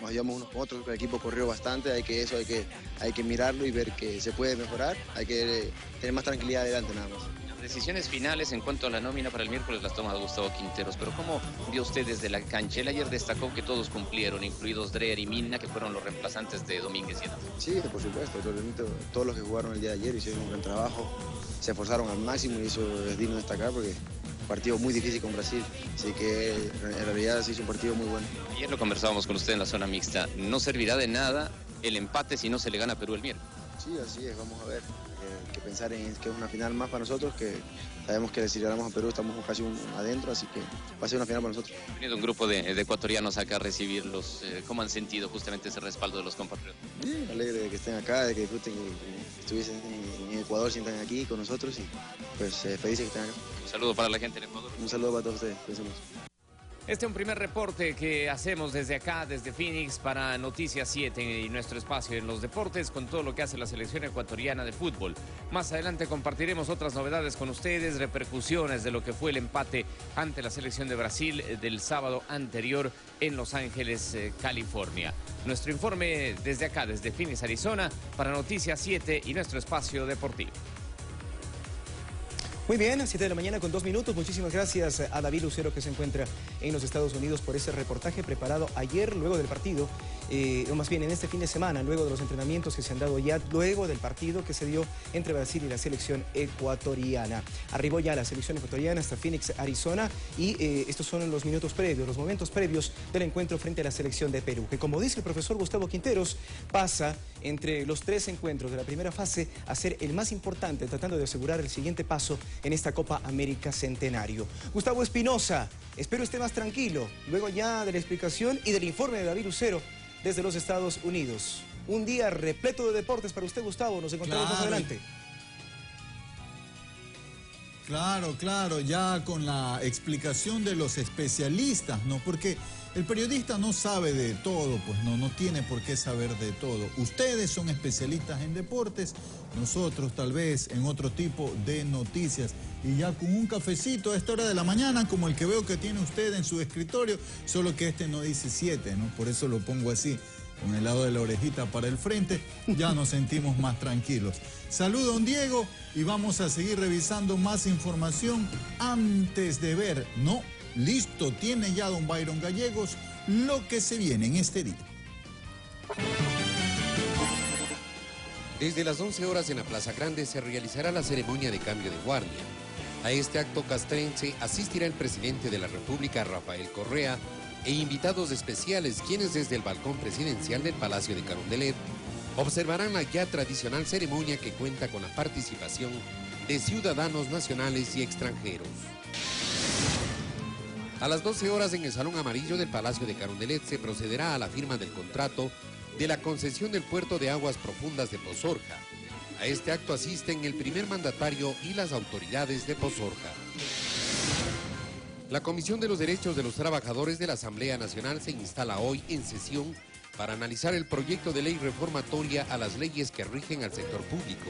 Nos ayudamos unos con otros, el equipo corrió bastante, hay que mirarlo y ver que se puede mejorar. Hay que tener más tranquilidad adelante nada más. Decisiones finales en cuanto a la nómina para el miércoles las toma Gustavo Quinteros, pero ¿cómo vio usted desde la cancha? Él ayer destacó que todos cumplieron, incluidos Dreher y Mina, que fueron los reemplazantes de Domínguez y Hernández. Sí, por supuesto, todos los que jugaron el día de ayer hicieron un buen trabajo, se esforzaron al máximo y eso es digno de destacar porque un partido muy difícil con Brasil, así que en realidad sí es un partido muy bueno. Ayer lo conversábamos con usted en la zona mixta, no servirá de nada el empate si no se le gana a Perú el miércoles. Sí, así es, vamos a ver. Hay que pensar en que es una final más para nosotros, que sabemos que si ganamos a Perú estamos casi adentro, así que va a ser una final para nosotros. Teniendo un grupo de ecuatorianos acá a recibirlos, ¿cómo han sentido justamente ese respaldo de los compatriotas? Bien, alegre de que estén acá, de que disfruten, que estuviesen en Ecuador, sientan aquí con nosotros y pues felices que estén acá. Un saludo para la gente en Ecuador. Un saludo para todos ustedes, pensemos. Este es un primer reporte que hacemos desde acá, desde Phoenix, para Noticias 7 y nuestro espacio en los deportes con todo lo que hace la selección ecuatoriana de fútbol. Más adelante compartiremos otras novedades con ustedes, repercusiones de lo que fue el empate ante la selección de Brasil del sábado anterior en Los Ángeles, California. Nuestro informe desde acá, desde Phoenix, Arizona, para Noticias 7 y nuestro espacio deportivo. Muy bien, 7 de la mañana con 2 minutos. Muchísimas gracias a David Lucero, que se encuentra en los Estados Unidos, por ese reportaje preparado ayer, luego del partido, o más bien en este fin de semana, luego de los entrenamientos que se han dado ya, luego del partido que se dio entre Brasil y la selección ecuatoriana. Arribó ya la selección ecuatoriana hasta Phoenix, Arizona, y estos son los minutos previos, los momentos previos del encuentro frente a la selección de Perú, que, como dice el profesor Gustavo Quinteros, pasa entre los 3 encuentros de la primera fase a ser el más importante, tratando de asegurar el siguiente paso en esta Copa América Centenario. Gustavo Espinosa, espero esté más tranquilo, luego ya de la explicación y del informe de David Lucero desde los Estados Unidos. Un día repleto de deportes para usted, Gustavo, nos encontramos más adelante. Claro, ya con la explicación de los especialistas, ¿no? Porque el periodista no sabe de todo, pues no tiene por qué saber de todo. Ustedes son especialistas en deportes, nosotros tal vez en otro tipo de noticias. Y ya con un cafecito a esta hora de la mañana, como el que veo que tiene usted en su escritorio, solo que este no dice 7, ¿no? Por eso lo pongo así. con el lado de la orejita para el frente, ya nos sentimos más tranquilos. Saludo, don Diego, y vamos a seguir revisando más información antes de ver, no, listo, tiene ya don Byron Gallegos lo que se viene en este día. Desde las 11 horas en la Plaza Grande se realizará la ceremonia de cambio de guardia. A este acto castrense asistirá el presidente de la República, Rafael Correa, e invitados especiales quienes desde el balcón presidencial del Palacio de Carondelet observarán la ya tradicional ceremonia que cuenta con la participación de ciudadanos nacionales y extranjeros. A las 12 horas en el Salón Amarillo del Palacio de Carondelet se procederá a la firma del contrato de la concesión del puerto de aguas profundas de Pozorja. A este acto asisten el primer mandatario y las autoridades de Pozorja. La Comisión de los Derechos de los Trabajadores de la Asamblea Nacional se instala hoy en sesión para analizar el proyecto de ley reformatoria a las leyes que rigen al sector público.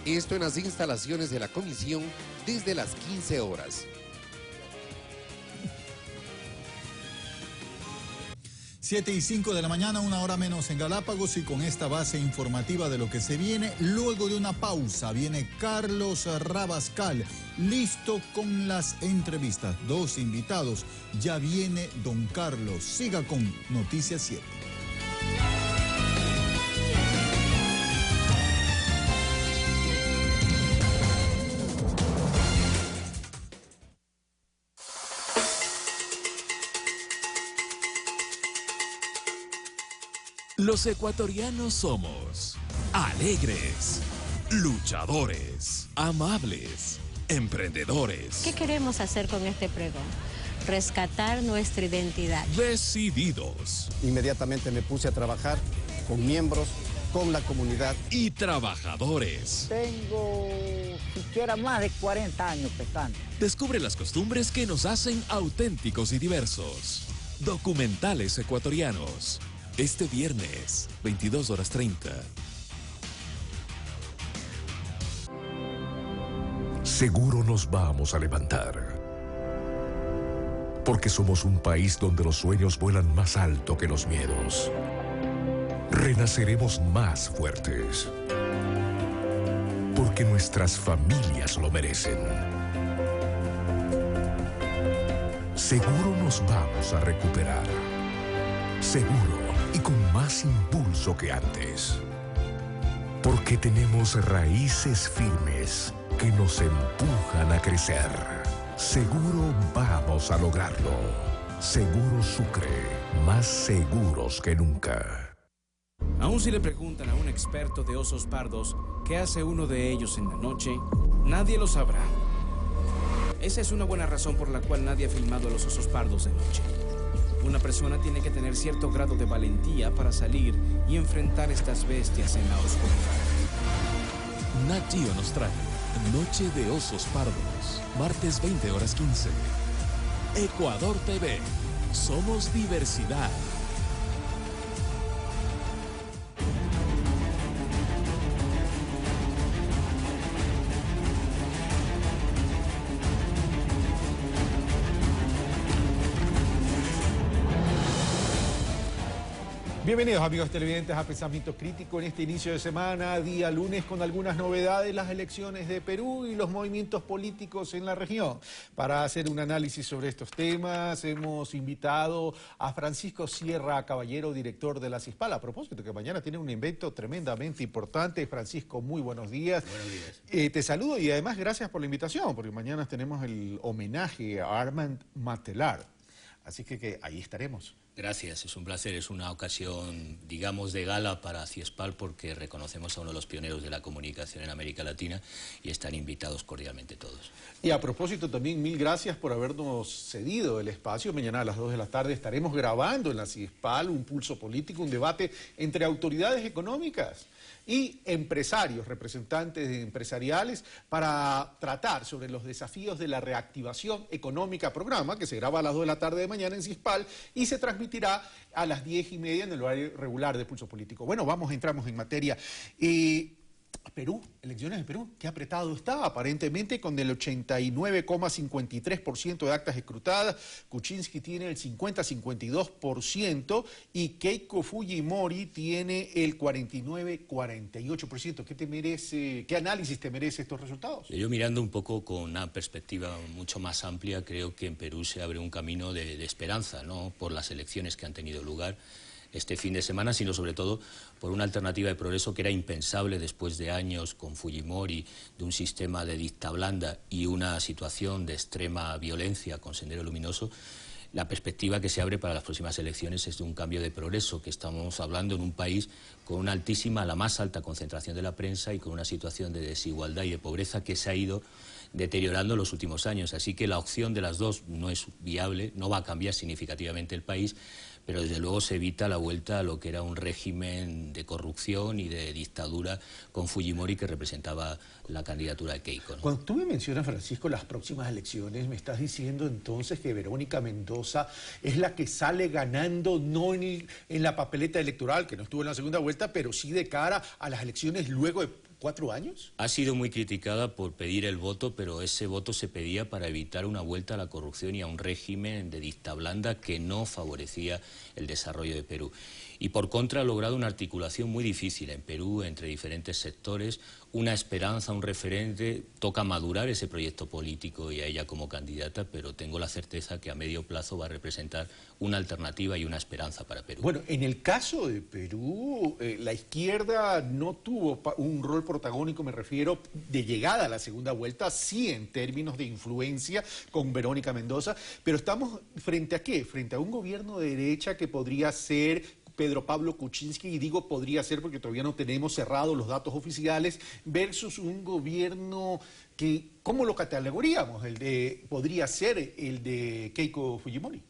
Esto en las instalaciones de la comisión desde las 15 horas. 7:05 de la mañana, 1 hora menos en Galápagos, y con esta base informativa de lo que se viene, luego de una pausa, viene Carlos Rabascal, listo con las entrevistas. 2 invitados, ya viene don Carlos. Siga con Noticias 7. Los ecuatorianos somos alegres, luchadores, amables, emprendedores. ¿Qué queremos hacer con este pregón? Rescatar nuestra identidad. Decididos. Inmediatamente me puse a trabajar con miembros, con la comunidad. Y trabajadores. Tengo siquiera más de 40 años pescando. Descubre las costumbres que nos hacen auténticos y diversos. Documentales ecuatorianos. Este viernes, 22:30. Seguro nos vamos a levantar. Porque somos un país donde los sueños vuelan más alto que los miedos. Renaceremos más fuertes. Porque nuestras familias lo merecen. Seguro nos vamos a recuperar. Seguro. Y con más impulso que antes. Porque tenemos raíces firmes que nos empujan a crecer. Seguro vamos a lograrlo. Seguro Sucre, más seguros que nunca. Aún si le preguntan a un experto de osos pardos qué hace uno de ellos en la noche, nadie lo sabrá. Esa es una buena razón por la cual nadie ha filmado a los osos pardos de noche. Una persona tiene que tener cierto grado de valentía para salir y enfrentar estas bestias en la oscuridad. Nat Geo nos trae Noche de Osos Pardos, martes 20:15. Ecuador TV, somos diversidad. Bienvenidos amigos televidentes a Pensamiento Crítico en este inicio de semana, día lunes, con algunas novedades, las elecciones de Perú y los movimientos políticos en la región. Para hacer un análisis sobre estos temas hemos invitado a Francisco Sierra Caballero, director de la CISPAL. A propósito que mañana tiene un evento tremendamente importante. Francisco, muy buenos días. Buenos días. Te saludo y además gracias por la invitación, porque mañana tenemos el homenaje a Armand Matelar. Así que ahí estaremos. Gracias, es un placer, es una ocasión, digamos, de gala para CISPAL porque reconocemos a uno de los pioneros de la comunicación en América Latina y están invitados cordialmente todos. Y a propósito también, mil gracias por habernos cedido el espacio. Mañana a las 2 de la tarde estaremos grabando en la CISPAL un pulso político, un debate entre autoridades económicas y empresarios, representantes empresariales, para tratar sobre los desafíos de la reactivación económica, programa que se graba a las 2 de la tarde de mañana en CISPAL y se transmitirá a las 10:30 en el horario regular de Pulso Político. Bueno, entramos en materia. Perú, elecciones de Perú, qué apretado está, aparentemente con el 89,53% de actas escrutadas, Kuczynski tiene el 50-52% y Keiko Fujimori tiene el 49-48%. ¿Qué análisis te merece estos resultados? Yo mirando un poco con una perspectiva mucho más amplia, creo que en Perú se abre un camino de esperanza, no por las elecciones que han tenido lugar este fin de semana, sino sobre todo por una alternativa de progreso que era impensable después de años con Fujimori, de un sistema de dicta blanda y una situación de extrema violencia con Sendero Luminoso. La perspectiva que se abre para las próximas elecciones es de un cambio de progreso, que estamos hablando en un país con una altísima, la más alta concentración de la prensa y con una situación de desigualdad y de pobreza que se ha ido deteriorando en los últimos años. Así que la opción de las dos no es viable, no va a cambiar significativamente el país, pero desde luego se evita la vuelta a lo que era un régimen de corrupción y de dictadura con Fujimori, que representaba la candidatura de Keiko, ¿no? Cuando tú me mencionas, Francisco, las próximas elecciones, me estás diciendo entonces que Verónica Mendoza es la que sale ganando, no en la papeleta electoral, que no estuvo en la segunda vuelta, pero sí de cara a las elecciones luego de 4 años. Ha sido muy criticada por pedir el voto, pero ese voto se pedía para evitar una vuelta a la corrupción y a un régimen de dicta blanda que no favorecía el desarrollo de Perú. Y por contra ha logrado una articulación muy difícil en Perú entre diferentes sectores, una esperanza, un referente. Toca madurar ese proyecto político y a ella como candidata, pero tengo la certeza que a medio plazo va a representar una alternativa y una esperanza para Perú. Bueno, en el caso de Perú, la izquierda no tuvo un rol protagónico, me refiero, de llegada a la segunda vuelta, sí en términos de influencia con Verónica Mendoza, pero estamos frente a ¿qué? Frente a un gobierno de derecha que podría ser Pedro Pablo Kuczynski, y digo podría ser porque todavía no tenemos cerrados los datos oficiales, versus un gobierno que, ¿cómo lo catalogaríamos? Podría ser el de Keiko Fujimori.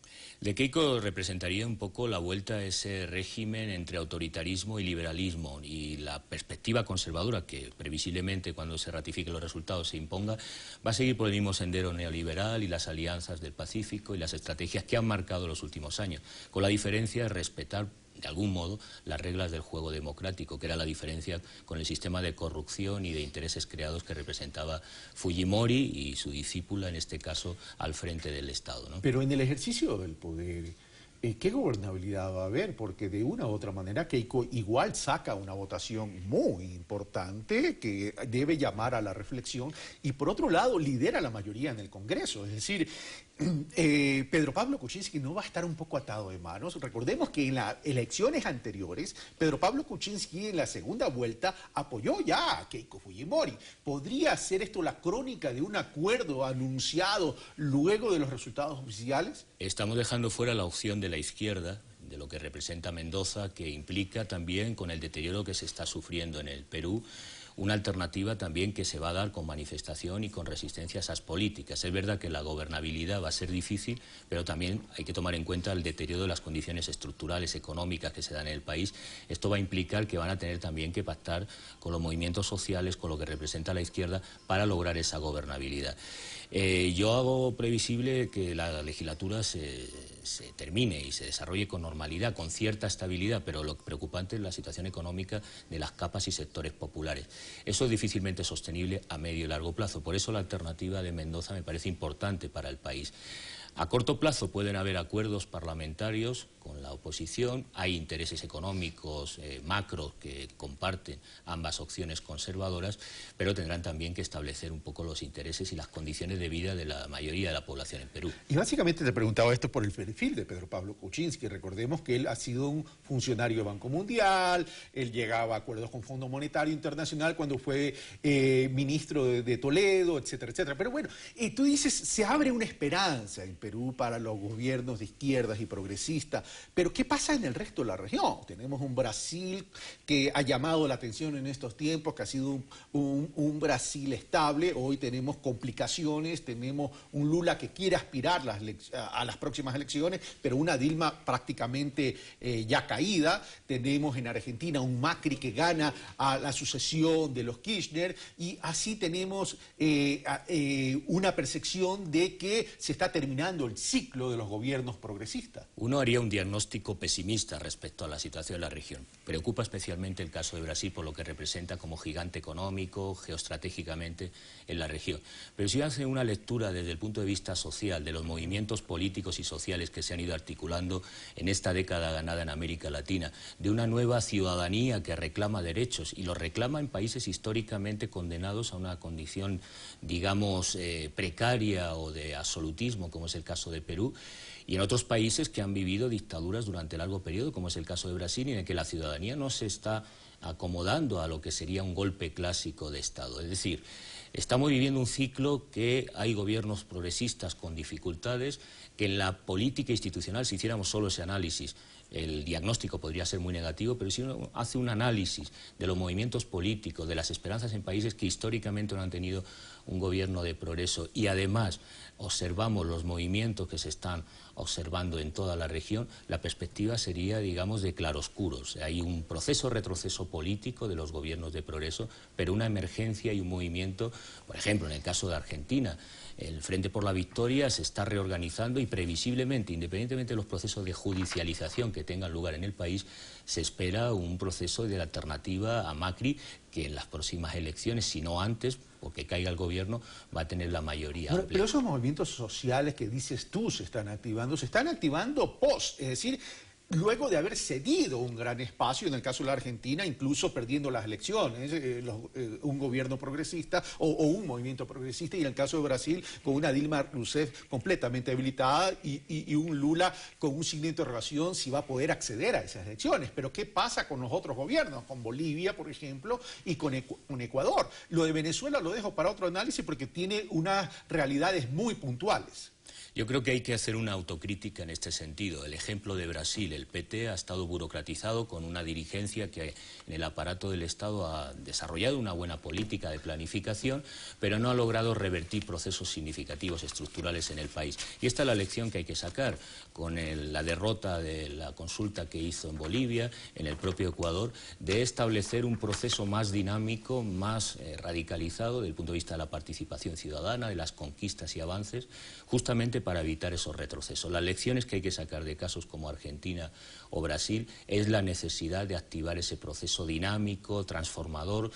De Keiko representaría un poco la vuelta a ese régimen entre autoritarismo y liberalismo, y la perspectiva conservadora que previsiblemente cuando se ratifiquen los resultados se imponga, va a seguir por el mismo sendero neoliberal y las alianzas del Pacífico y las estrategias que han marcado los últimos años, con la diferencia de respetar de algún modo las reglas del juego democrático, que era la diferencia con el sistema de corrupción y de intereses creados que representaba Fujimori y su discípula, en este caso, al frente del Estado, ¿no? Pero en el ejercicio del poder, ¿qué gobernabilidad va a haber? Porque de una u otra manera Keiko igual saca una votación muy importante que debe llamar a la reflexión y por otro lado lidera la mayoría en el Congreso. Es decir, Pedro Pablo Kuczynski no va a estar un poco atado de manos. Recordemos que en las elecciones anteriores, Pedro Pablo Kuczynski en la segunda vuelta apoyó ya a Keiko Fujimori. ¿Podría ser esto la crónica de un acuerdo anunciado luego de los resultados oficiales? Estamos dejando fuera la opción de la izquierda, de lo que representa Mendoza, que implica también, con el deterioro que se está sufriendo en el Perú, una alternativa también que se va a dar con manifestación y con resistencia a esas políticas. Es verdad que la gobernabilidad va a ser difícil, pero también hay que tomar en cuenta el deterioro de las condiciones estructurales, económicas que se dan en el país. Esto va a implicar que van a tener también que pactar con los movimientos sociales, con lo que representa la izquierda, para lograr esa gobernabilidad. Yo hago previsible que la legislatura se termine y se desarrolle con normalidad, con cierta estabilidad, pero lo preocupante es la situación económica de las capas y sectores populares. Eso es difícilmente sostenible a medio y largo plazo. Por eso la alternativa de Mendoza me parece importante para el país. A corto plazo pueden haber acuerdos parlamentarios con la oposición, hay intereses económicos macros que comparten ambas opciones conservadoras, pero tendrán también que establecer un poco los intereses y las condiciones de vida de la mayoría de la población en Perú. Y básicamente te preguntaba esto por el perfil de Pedro Pablo Kuczynski. Recordemos que él ha sido un funcionario del Banco Mundial, él llegaba a acuerdos con Fondo Monetario Internacional cuando fue ministro de Toledo, etcétera, etcétera. Pero bueno, tú dices, se abre una esperanza en Perú para los gobiernos de izquierdas y progresistas, pero ¿qué pasa en el resto de la región? Tenemos un Brasil que ha llamado la atención en estos tiempos, que ha sido un Brasil estable. Hoy tenemos complicaciones, tenemos un Lula que quiere aspirar a las próximas elecciones, pero una Dilma prácticamente ya caída. Tenemos en Argentina un Macri que gana a la sucesión de los Kirchner, y así tenemos una percepción de que se está terminando terminando el ciclo de los gobiernos progresistas. Uno haría un diagnóstico pesimista respecto a la situación de la región. Preocupa especialmente el caso de Brasil por lo que representa como gigante económico, geoestratégicamente en la región. Pero si hace una lectura desde el punto de vista social de los movimientos políticos y sociales que se han ido articulando en esta década ganada en América Latina, de una nueva ciudadanía que reclama derechos y los reclama en países históricamente condenados a una condición, digamos, precaria o de absolutismo, como es el caso de Perú, y en otros países que han vivido dictaduras durante largo periodo, como es el caso de Brasil, y en el que la ciudadanía no se está acomodando a lo que sería un golpe clásico de Estado. Es decir, estamos viviendo un ciclo que hay gobiernos progresistas con dificultades, que en la política institucional, si hiciéramos solo ese análisis, el diagnóstico podría ser muy negativo, pero si uno hace un análisis de los movimientos políticos, de las esperanzas en países que históricamente no han tenido un gobierno de progreso y además observamos los movimientos que se están observando en toda la región, la perspectiva sería, digamos, de claroscuros. Hay un proceso retroceso político de los gobiernos de progreso, pero una emergencia y un movimiento, por ejemplo, en el caso de Argentina, el Frente por la Victoria se está reorganizando y previsiblemente, independientemente de los procesos de judicialización que tengan lugar en el país, se espera un proceso de alternativa a Macri que en las próximas elecciones, si no antes, porque caiga el gobierno, va a tener la mayoría amplia. Pero esos movimientos sociales que dices tú se están activando post, es decir, luego de haber cedido un gran espacio, en el caso de la Argentina, incluso perdiendo las elecciones, un gobierno progresista o un movimiento progresista, y en el caso de Brasil, con una Dilma Rousseff completamente debilitada y un Lula con un signo de interrogación si va a poder acceder a esas elecciones. Pero ¿qué pasa con los otros gobiernos? Con Bolivia, por ejemplo, y con Ecuador. Lo de Venezuela lo dejo para otro análisis porque tiene unas realidades muy puntuales. Yo creo que hay que hacer una autocrítica en este sentido. El ejemplo de Brasil, el PT ha estado burocratizado con una dirigencia que en el aparato del Estado ha desarrollado una buena política de planificación, pero no ha logrado revertir procesos significativos estructurales en el país. Y esta es la lección que hay que sacar con la derrota de la consulta que hizo en Bolivia, en el propio Ecuador, de establecer un proceso más dinámico, más radicalizado desde el punto de vista de la participación ciudadana, de las conquistas y avances, justamente para evitar esos retrocesos. Las lecciones que hay que sacar de casos como Argentina o Brasil es la necesidad de activar ese proceso dinámico, transformador,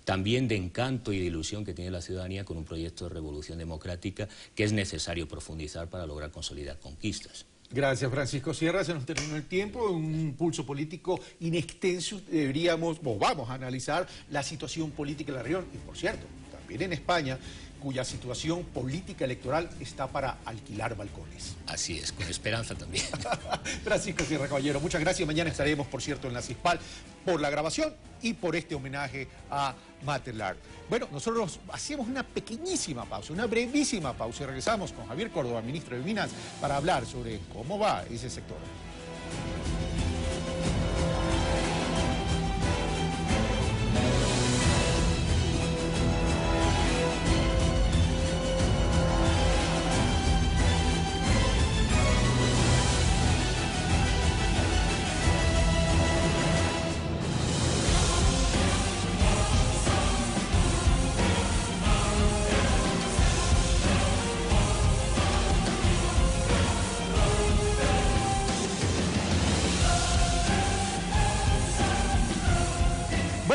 también de encanto y de ilusión que tiene la ciudadanía con un proyecto de revolución democrática que es necesario profundizar para lograr consolidar conquistas. Gracias, Francisco Sierra. Se nos terminó el tiempo. Un pulso político inextenso. Vamos a analizar la situación política de la región. Y, por cierto, también en España, cuya situación política electoral está para alquilar balcones. Así es, con esperanza también. Francisco Sierra Caballero, muchas gracias. Mañana estaremos, por cierto, en la CISPAL por la grabación y por este homenaje a Matelar. Bueno, nosotros hacemos una pequeñísima pausa, una brevísima pausa y regresamos con Javier Córdoba, ministro de Minas, para hablar sobre cómo va ese sector.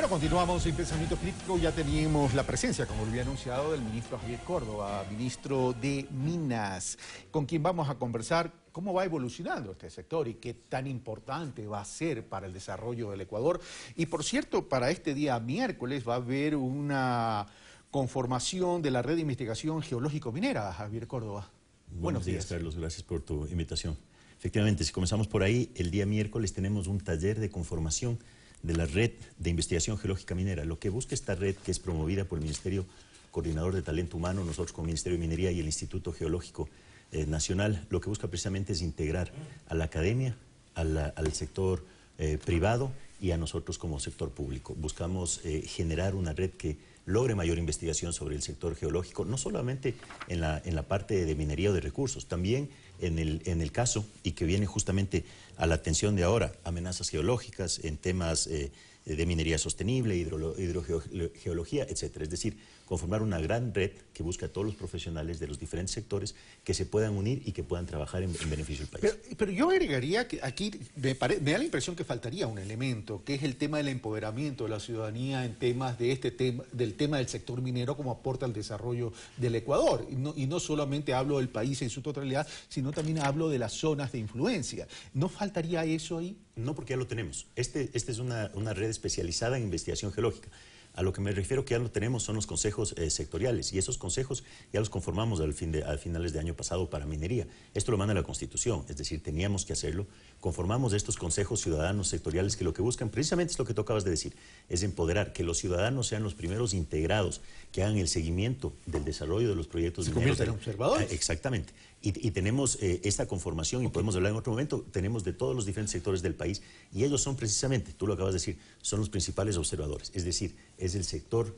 Continuamos en Pensamiento Crítico. Ya teníamos la presencia, como lo había anunciado, del ministro Javier Córdoba, ministro de Minas, con quien vamos a conversar cómo va evolucionando este sector y qué tan importante va a ser para el desarrollo del Ecuador. Y por cierto, para este día miércoles va a haber una conformación de la red de investigación geológico-minera, Javier Córdoba. Buenos días, Carlos. Gracias por tu invitación. Efectivamente, si comenzamos por ahí, el día miércoles tenemos un taller de conformación de la red de investigación geológica minera. Lo que busca esta red, que es promovida por el Ministerio Coordinador de Talento Humano, nosotros como Ministerio de Minería y el Instituto Geológico Nacional, lo que busca precisamente es integrar a la academia, al sector privado y a nosotros como sector público. Buscamos generar una red que logre mayor investigación sobre el sector geológico, no solamente en la parte de minería o de recursos, también en el caso, y que viene justamente a la atención de ahora, amenazas geológicas en temas de minería sostenible, hidrogeología, etcétera. Es decir, conformar una gran red que busca a todos los profesionales de los diferentes sectores que se puedan unir y que puedan trabajar en beneficio del país. Pero yo agregaría que aquí me da la impresión que faltaría un elemento, que es el tema del empoderamiento de la ciudadanía en temas de del tema del sector minero como aporta al desarrollo del Ecuador. Y no solamente hablo del país en su totalidad, sino también hablo de las zonas de influencia. ¿No faltaría eso ahí? No, porque ya lo tenemos. Esta es una red especializada en investigación geológica. A lo que me refiero que ya lo tenemos son los consejos sectoriales, y esos consejos ya los conformamos a finales de año pasado para minería. Esto lo manda la Constitución, es decir, teníamos que hacerlo. Conformamos estos consejos ciudadanos sectoriales que lo que buscan precisamente es lo que tú acabas de decir, es empoderar, que los ciudadanos sean los primeros integrados, que hagan el seguimiento del desarrollo de los proyectos mineros. Se convierten en observadores. Exactamente. Y tenemos esta conformación, y podemos hablar en otro momento, tenemos de todos los diferentes sectores del país, y ellos son precisamente, tú lo acabas de decir, son los principales observadores. Es decir, es el sector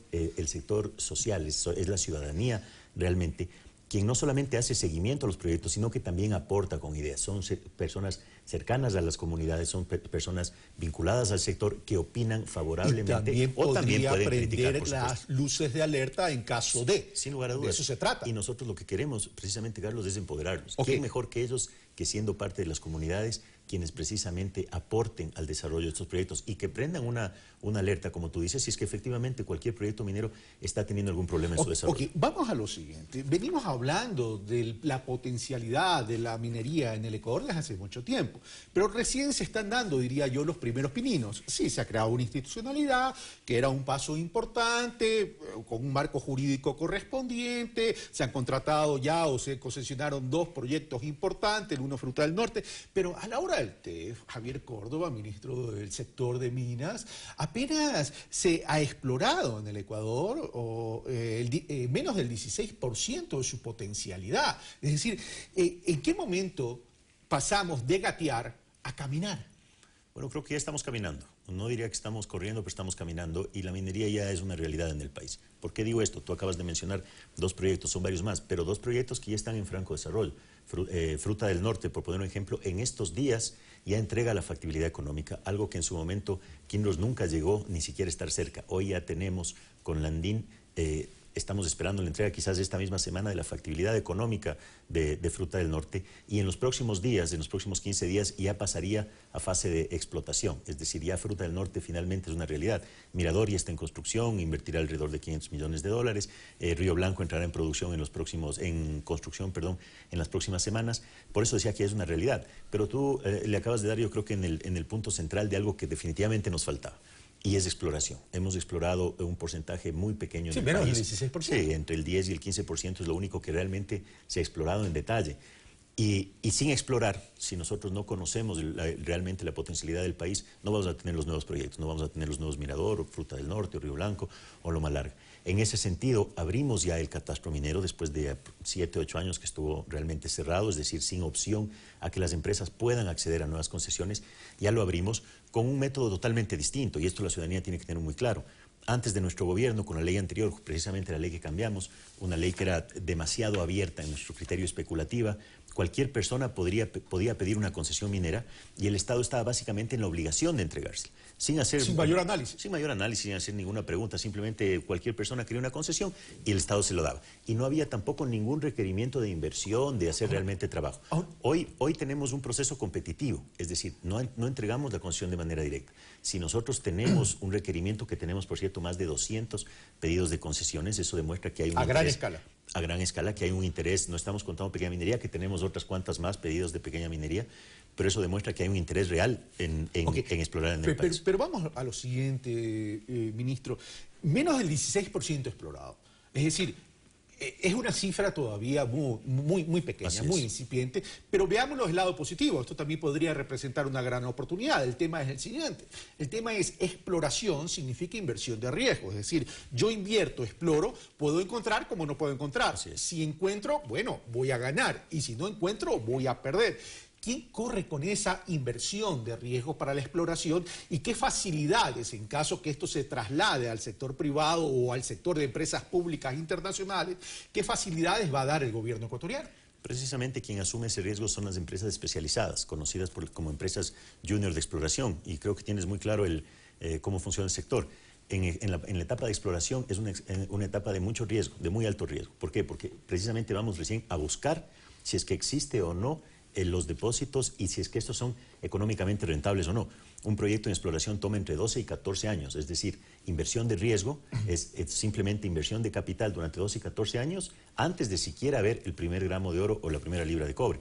social, es la ciudadanía realmente, quien no solamente hace seguimiento a los proyectos, sino que también aporta con ideas. Son personas cercanas a las comunidades, son personas vinculadas al sector que opinan favorablemente. Y también pueden prender criticar, por supuesto. las luces de alerta en caso de. Sin lugar a dudas. De eso se trata. Y nosotros lo que queremos, precisamente, Carlos, es empoderarlos. Okay. ¿Quién mejor que ellos, que siendo parte de las comunidades, quienes precisamente aporten al desarrollo de estos proyectos y que prendan una alerta, como tú dices, si es que efectivamente cualquier proyecto minero está teniendo algún problema en su desarrollo? Ok, vamos a lo siguiente. Venimos hablando de la potencialidad de la minería en el Ecuador desde hace mucho tiempo, pero recién se están dando, diría yo, los primeros pininos. Sí, se ha creado una institucionalidad que era un paso importante, con un marco jurídico correspondiente, se han contratado ya o se concesionaron 2 proyectos importantes, el uno Fruta del Norte, pero a la hora del té, Javier Córdoba, ministro del sector de minas, apenas se ha explorado en el Ecuador menos del 16% de su potencialidad. Es decir, ¿en qué momento pasamos de gatear a caminar? Bueno, creo que ya estamos caminando. No diría que estamos corriendo, pero estamos caminando, y la minería ya es una realidad en el país. ¿Por qué digo esto? Tú acabas de mencionar 2 proyectos, son varios más, pero 2 proyectos que ya están en franco desarrollo. Fruta del Norte, por poner un ejemplo, en estos días ya entrega la factibilidad económica, algo que en su momento Kinross nunca llegó ni siquiera a estar cerca. Hoy ya tenemos con Landín, estamos esperando la entrega quizás esta misma semana de la factibilidad económica de Fruta del Norte, y en los próximos días, en los próximos 15 días, ya pasaría a fase de explotación. Es decir, ya Fruta del Norte finalmente es una realidad. Mirador ya está en construcción, invertirá alrededor de $500 millones. Río Blanco entrará en producción en construcción, en las próximas semanas. Por eso decía que es una realidad. Pero tú le acabas de dar, yo creo que en el punto central de algo que definitivamente nos faltaba. Y es exploración. Hemos explorado un porcentaje muy pequeño en el menos país. del 16%. Sí, entre el 10 y el 15% es lo único que realmente se ha explorado en detalle. Y sin explorar, si nosotros no conocemos realmente la potencialidad del país, no vamos a tener los nuevos proyectos, no vamos a tener los nuevos Mirador, o Fruta del Norte, o Río Blanco, o Loma Larga. En ese sentido, abrimos ya el catastro minero después de 7 o 8 años que estuvo realmente cerrado, es decir, sin opción a que las empresas puedan acceder a nuevas concesiones. Ya lo abrimos con un método totalmente distinto, y esto la ciudadanía tiene que tener muy claro. Antes de nuestro gobierno, con la ley anterior, precisamente la ley que cambiamos, una ley que era demasiado abierta en nuestro criterio especulativa, cualquier persona podía pedir una concesión minera y el Estado estaba básicamente en la obligación de entregársela. Sin mayor análisis. Sin mayor análisis, sin hacer ninguna pregunta. Simplemente cualquier persona quería una concesión y el Estado se lo daba. Y no había tampoco ningún requerimiento de inversión, de hacer realmente trabajo. Hoy tenemos un proceso competitivo, es decir, no entregamos la concesión de manera directa. Si nosotros tenemos un requerimiento, que tenemos, por cierto, más de 200 pedidos de concesiones, eso demuestra que hay un interés. A gran escala, que hay un interés. No estamos contando pequeña minería, que tenemos otras cuantas más pedidos de pequeña minería, pero eso demuestra que hay un interés real en explorar en el país. Pero vamos a lo siguiente, ministro. Menos del 16% explorado. Es decir, es una cifra todavía muy pequeña, muy incipiente, pero veámoslo del lado positivo. Esto también podría representar una gran oportunidad. El tema es el siguiente. El tema es exploración significa inversión de riesgo. Es decir, yo invierto, exploro, puedo encontrar como no puedo encontrar. Si encuentro, bueno, voy a ganar. Y si no encuentro, voy a perder. ¿Quién corre con esa inversión de riesgo para la exploración y qué facilidades, en caso que esto se traslade al sector privado o al sector de empresas públicas internacionales, qué facilidades va a dar el gobierno ecuatoriano? Precisamente quien asume ese riesgo son las empresas especializadas, conocidas como empresas junior de exploración. Y creo que tienes muy claro cómo funciona el sector. En la etapa de exploración es una etapa de mucho riesgo, de muy alto riesgo. ¿Por qué? Porque precisamente vamos recién a buscar si es que existe o no los depósitos y si es que estos son económicamente rentables o no. Un proyecto en exploración toma entre 12 y 14 años, es decir, inversión de riesgo es simplemente inversión de capital durante 12 y 14 años antes de siquiera ver el primer gramo de oro o la primera libra de cobre.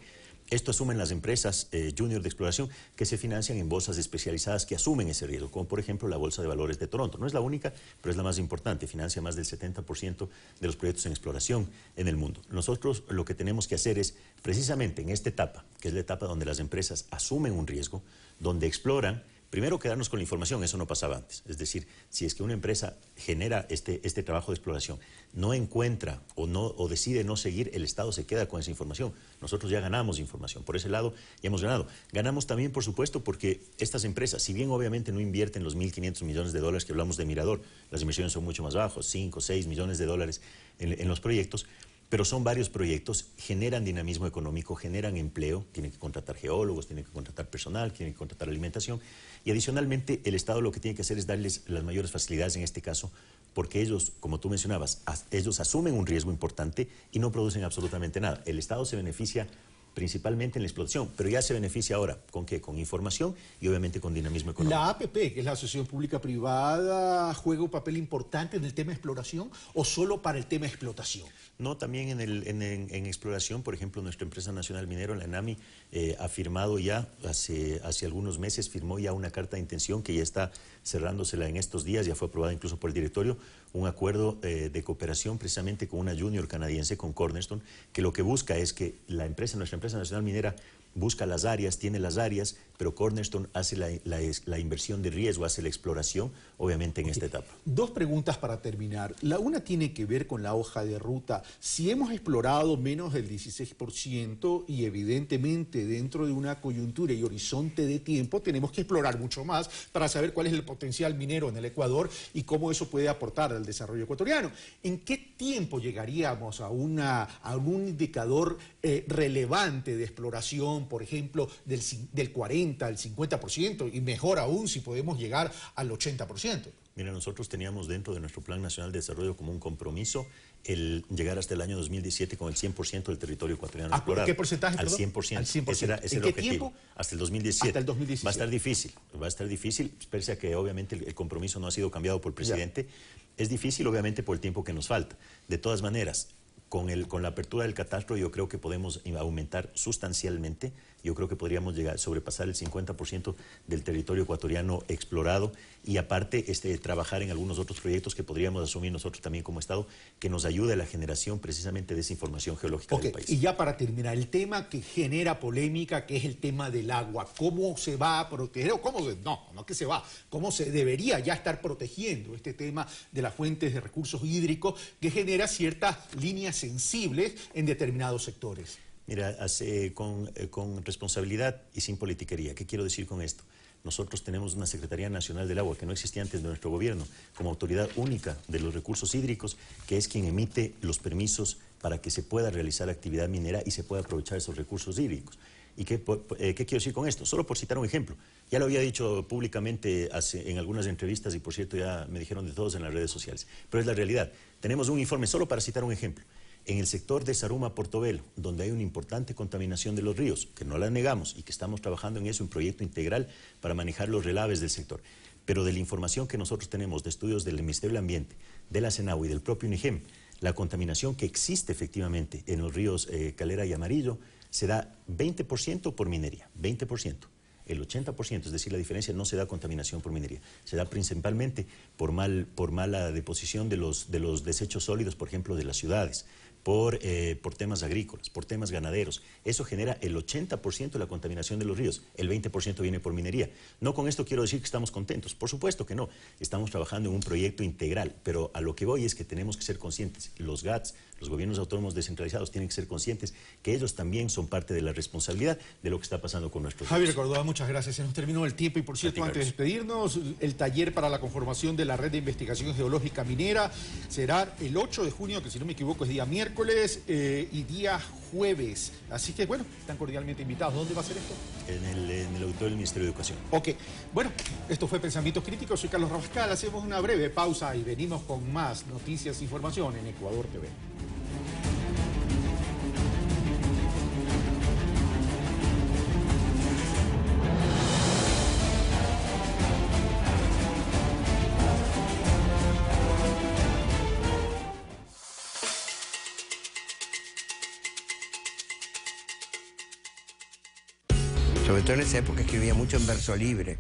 Esto asumen las empresas junior de exploración que se financian en bolsas especializadas que asumen ese riesgo, como por ejemplo la Bolsa de Valores de Toronto. No es la única, pero es la más importante. Financia más del 70% de los proyectos en exploración en el mundo. Nosotros lo que tenemos que hacer es, precisamente en esta etapa, que es la etapa donde las empresas asumen un riesgo, donde exploran, primero quedarnos con la información, eso no pasaba antes. Es decir, si es que una empresa genera este trabajo de exploración, no encuentra o decide no seguir, el Estado se queda con esa información. Nosotros ya ganamos información, por ese lado ya hemos ganado. Ganamos también, por supuesto, porque estas empresas, si bien obviamente no invierten los 1.500 millones de dólares que hablamos de Mirador, las inversiones son mucho más bajos, 5, 6 millones de dólares en los proyectos, pero son varios proyectos, generan dinamismo económico, generan empleo, tienen que contratar geólogos, tienen que contratar personal, tienen que contratar alimentación, y adicionalmente el Estado lo que tiene que hacer es darles las mayores facilidades en este caso, porque ellos, como tú mencionabas, ellos asumen un riesgo importante y no producen absolutamente nada. El Estado se beneficia principalmente en la explotación, pero ya se beneficia ahora, ¿con qué? Con información y obviamente con dinamismo económico. ¿La APP, que es la Asociación Pública-Privada, juega un papel importante en el tema de exploración o solo para el tema de explotación? No, también en exploración, por ejemplo, nuestra empresa nacional minero, la ENAMI, ha firmado ya, hace algunos meses, firmó ya una carta de intención que ya está cerrándosela en estos días, ya fue aprobada incluso por el directorio, un acuerdo de cooperación precisamente con una junior canadiense, con Cornerstone, que lo que busca es que nuestra empresa nacional minera busca las áreas, tiene las áreas, pero Cornerstone hace la inversión de riesgo, hace la exploración, obviamente en esta etapa. Dos preguntas para terminar. La una tiene que ver con la hoja de ruta. Si hemos explorado menos del 16% y evidentemente dentro de una coyuntura y horizonte de tiempo tenemos que explorar mucho más para saber cuál es el potencial minero en el Ecuador y cómo eso puede aportar al desarrollo ecuatoriano. ¿En qué tiempo llegaríamos a un indicador relevante de exploración, por ejemplo, del 40 al 50% y mejor aún si podemos llegar al 80%? Mira, nosotros teníamos dentro de nuestro Plan Nacional de Desarrollo como un compromiso el llegar hasta el año 2017 con el 100% del territorio ecuatoriano explorado. ¿Qué porcentaje? Al 100%. Al 100%. Ese era el objetivo. Tiempo? Hasta el 2017. Hasta el 2017. Va a estar difícil, pese a que obviamente el compromiso no ha sido cambiado por el presidente. Es difícil obviamente por el tiempo que nos falta. De todas maneras, con la apertura del catastro yo creo que podemos aumentar sustancialmente. Yo creo que podríamos sobrepasar el 50% del territorio ecuatoriano explorado y aparte trabajar en algunos otros proyectos que podríamos asumir nosotros también como Estado que nos ayude a la generación precisamente de esa información geológica del país. Y ya para terminar, el tema que genera polémica, que es el tema del agua. ¿Cómo se va a proteger? O ¿cómo se debería ya estar protegiendo este tema de las fuentes de recursos hídricos que genera ciertas líneas sensibles en determinados sectores? Mira, con responsabilidad y sin politiquería. ¿Qué quiero decir con esto? Nosotros tenemos una Secretaría Nacional del Agua que no existía antes de nuestro gobierno, como autoridad única de los recursos hídricos, que es quien emite los permisos para que se pueda realizar actividad minera y se pueda aprovechar esos recursos hídricos. ¿Y qué quiero decir con esto? Solo por citar un ejemplo. Ya lo había dicho públicamente en algunas entrevistas y por cierto ya me dijeron de todos en las redes sociales. Pero es la realidad. Tenemos un informe, solo para citar un ejemplo. En el sector de Zaruma-Portobelo, donde hay una importante contaminación de los ríos, que no la negamos y que estamos trabajando en eso, un proyecto integral para manejar los relaves del sector. Pero de la información que nosotros tenemos de estudios del Ministerio del Ambiente, de la CENAU y del propio UNIGEM, la contaminación que existe efectivamente en los ríos Calera y Amarillo se da 20% por minería, 20%. El 80%, es decir, la diferencia no se da contaminación por minería, se da principalmente por mala deposición de los desechos sólidos, por ejemplo, de las ciudades, por temas agrícolas, por temas ganaderos. Eso genera el 80% de la contaminación de los ríos, el 20% viene por minería. No con esto quiero decir que estamos contentos, por supuesto que no. Estamos trabajando en un proyecto integral, pero a lo que voy es que tenemos que ser conscientes, los GATS, los gobiernos autónomos descentralizados tienen que ser conscientes que ellos también son parte de la responsabilidad de lo que está pasando con nuestros Javier Córdoba, muchas gracias. Se nos terminó el tiempo y por cierto, antes de despedirnos, el taller para la conformación de la Red de Investigación Geológica Minera será el 8 de junio, que si no me equivoco es día miércoles. miércoles y día jueves. Así que, bueno, están cordialmente invitados. ¿Dónde va a ser esto? En el auditorio del Ministerio de Educación. Ok. Bueno, esto fue Pensamientos Críticos. Soy Carlos Rabascal. Hacemos una breve pausa y venimos con más noticias e información en Ecuador TV. Sobre todo en esa época escribía mucho en verso libre.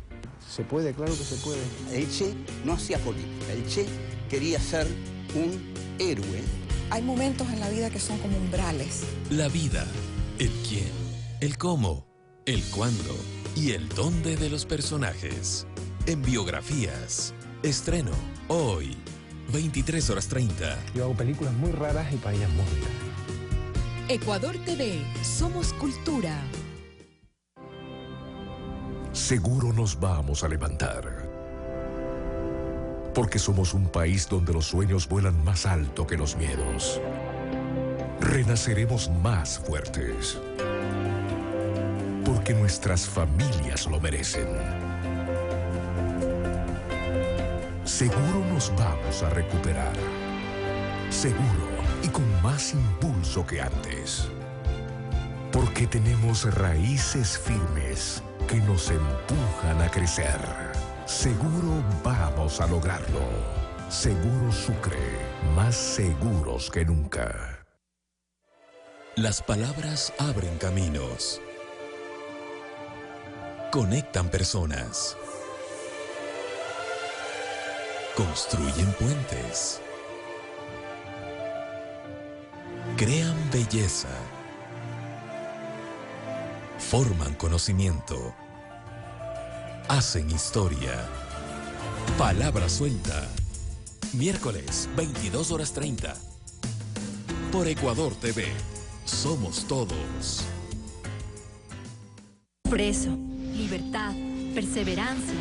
Se puede, claro que se puede. El Che no hacía política, el Che quería ser un héroe. Hay momentos en la vida que son como umbrales. La vida, el quién, el cómo, el cuándo y el dónde de los personajes. En biografías. Estreno hoy, 23:30. Yo hago películas muy raras y para ellas móviles. Ecuador TV, somos cultura. Seguro nos vamos a levantar. Porque somos un país donde los sueños vuelan más alto que los miedos. Renaceremos más fuertes. Porque nuestras familias lo merecen. Seguro nos vamos a recuperar. Seguro y con más impulso que antes. Porque tenemos raíces firmes que nos empujan a crecer. Seguro vamos a lograrlo. Seguro Sucre, más seguros que nunca. Las palabras abren caminos. Conectan personas. Construyen puentes. Crean belleza. Forman conocimiento. Hacen historia. Palabra suelta. Miércoles, 22:30. Por Ecuador TV. Somos todos. Preso, libertad, perseverancia,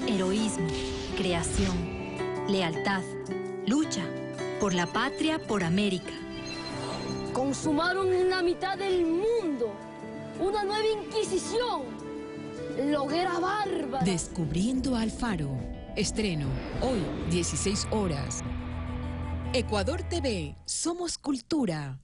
heroísmo, creación, lealtad, lucha, por la patria, por América. Consumaron la mitad del mundo. Una nueva inquisición. La hoguera bárbara. Descubriendo al faro. Estreno hoy, 16 horas. Ecuador TV, somos cultura.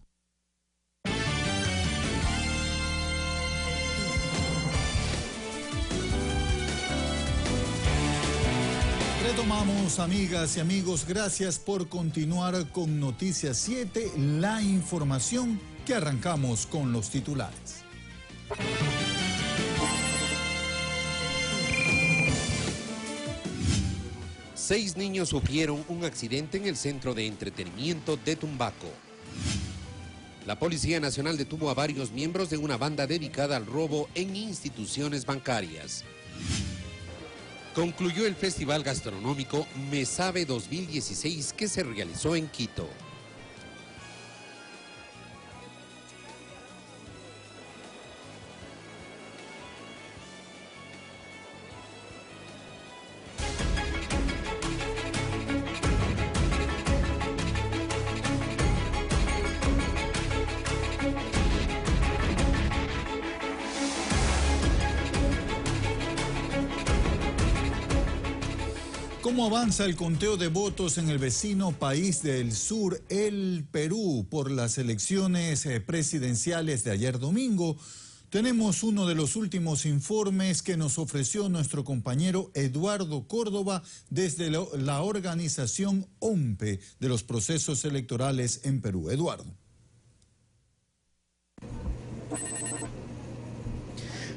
Retomamos, amigas y amigos, gracias por continuar con Noticias 7, la información que arrancamos con los titulares. 6 niños sufrieron un accidente en el centro de entretenimiento de Tumbaco. La Policía Nacional detuvo a varios miembros de una banda dedicada al robo en instituciones bancarias. Concluyó el Festival Gastronómico Mesabe 2016 que se realizó en Quito. ¿Cómo avanza el conteo de votos en el vecino país del sur, el Perú, por las elecciones presidenciales de ayer domingo? Tenemos uno de los últimos informes que nos ofreció nuestro compañero Eduardo Córdoba desde la organización OMPE de los procesos electorales en Perú. Eduardo.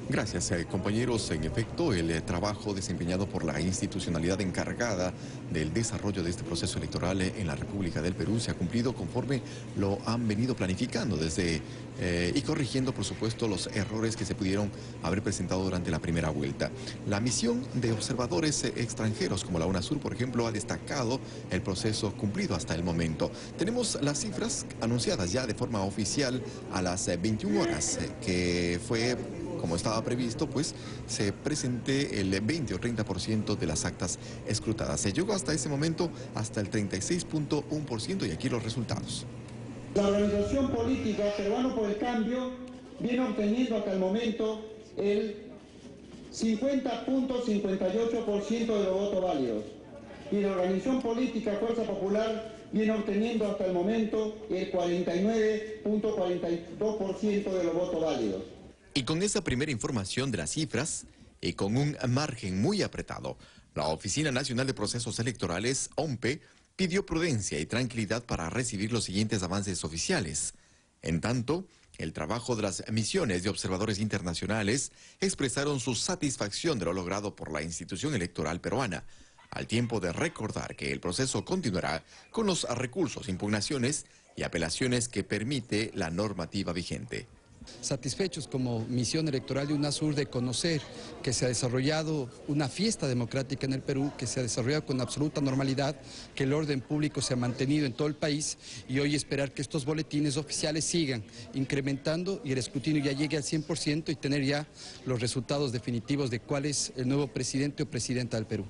Gracias, compañeros. En efecto, el trabajo desempeñado por la institucionalidad encargada del desarrollo de este proceso electoral en la República del Perú se ha cumplido conforme lo han venido planificando y corrigiendo, por supuesto, los errores que se pudieron haber presentado durante la primera vuelta. La misión de observadores extranjeros, como la UNASUR, por ejemplo, ha destacado el proceso cumplido hasta el momento. Tenemos las cifras anunciadas ya de forma oficial a las 21 horas, que fue, como estaba previsto, pues se presente el 20 o 30% de las actas escrutadas. Se llegó hasta ese momento hasta el 36.1% y aquí los resultados. La organización política Peruano por el Cambio viene obteniendo hasta el momento el 50.58% de los votos válidos. Y la organización política Fuerza Popular viene obteniendo hasta el momento el 49.42% de los votos válidos. Y con esa primera información de las cifras, y con un margen muy apretado, la Oficina Nacional de Procesos Electorales, ONPE, pidió prudencia y tranquilidad para recibir los siguientes avances oficiales. En tanto, el trabajo de las misiones de observadores internacionales expresaron su satisfacción de lo logrado por la institución electoral peruana, al tiempo de recordar que el proceso continuará con los recursos, impugnaciones y apelaciones que permite la normativa vigente. Satisfechos como misión electoral de UNASUR de conocer que se ha desarrollado una fiesta democrática en el Perú, que se ha desarrollado con absoluta normalidad, que el orden público se ha mantenido en todo el país y hoy esperar que estos boletines oficiales sigan incrementando y el escrutinio ya llegue al 100% y tener ya los resultados definitivos de cuál es el nuevo presidente o presidenta del Perú.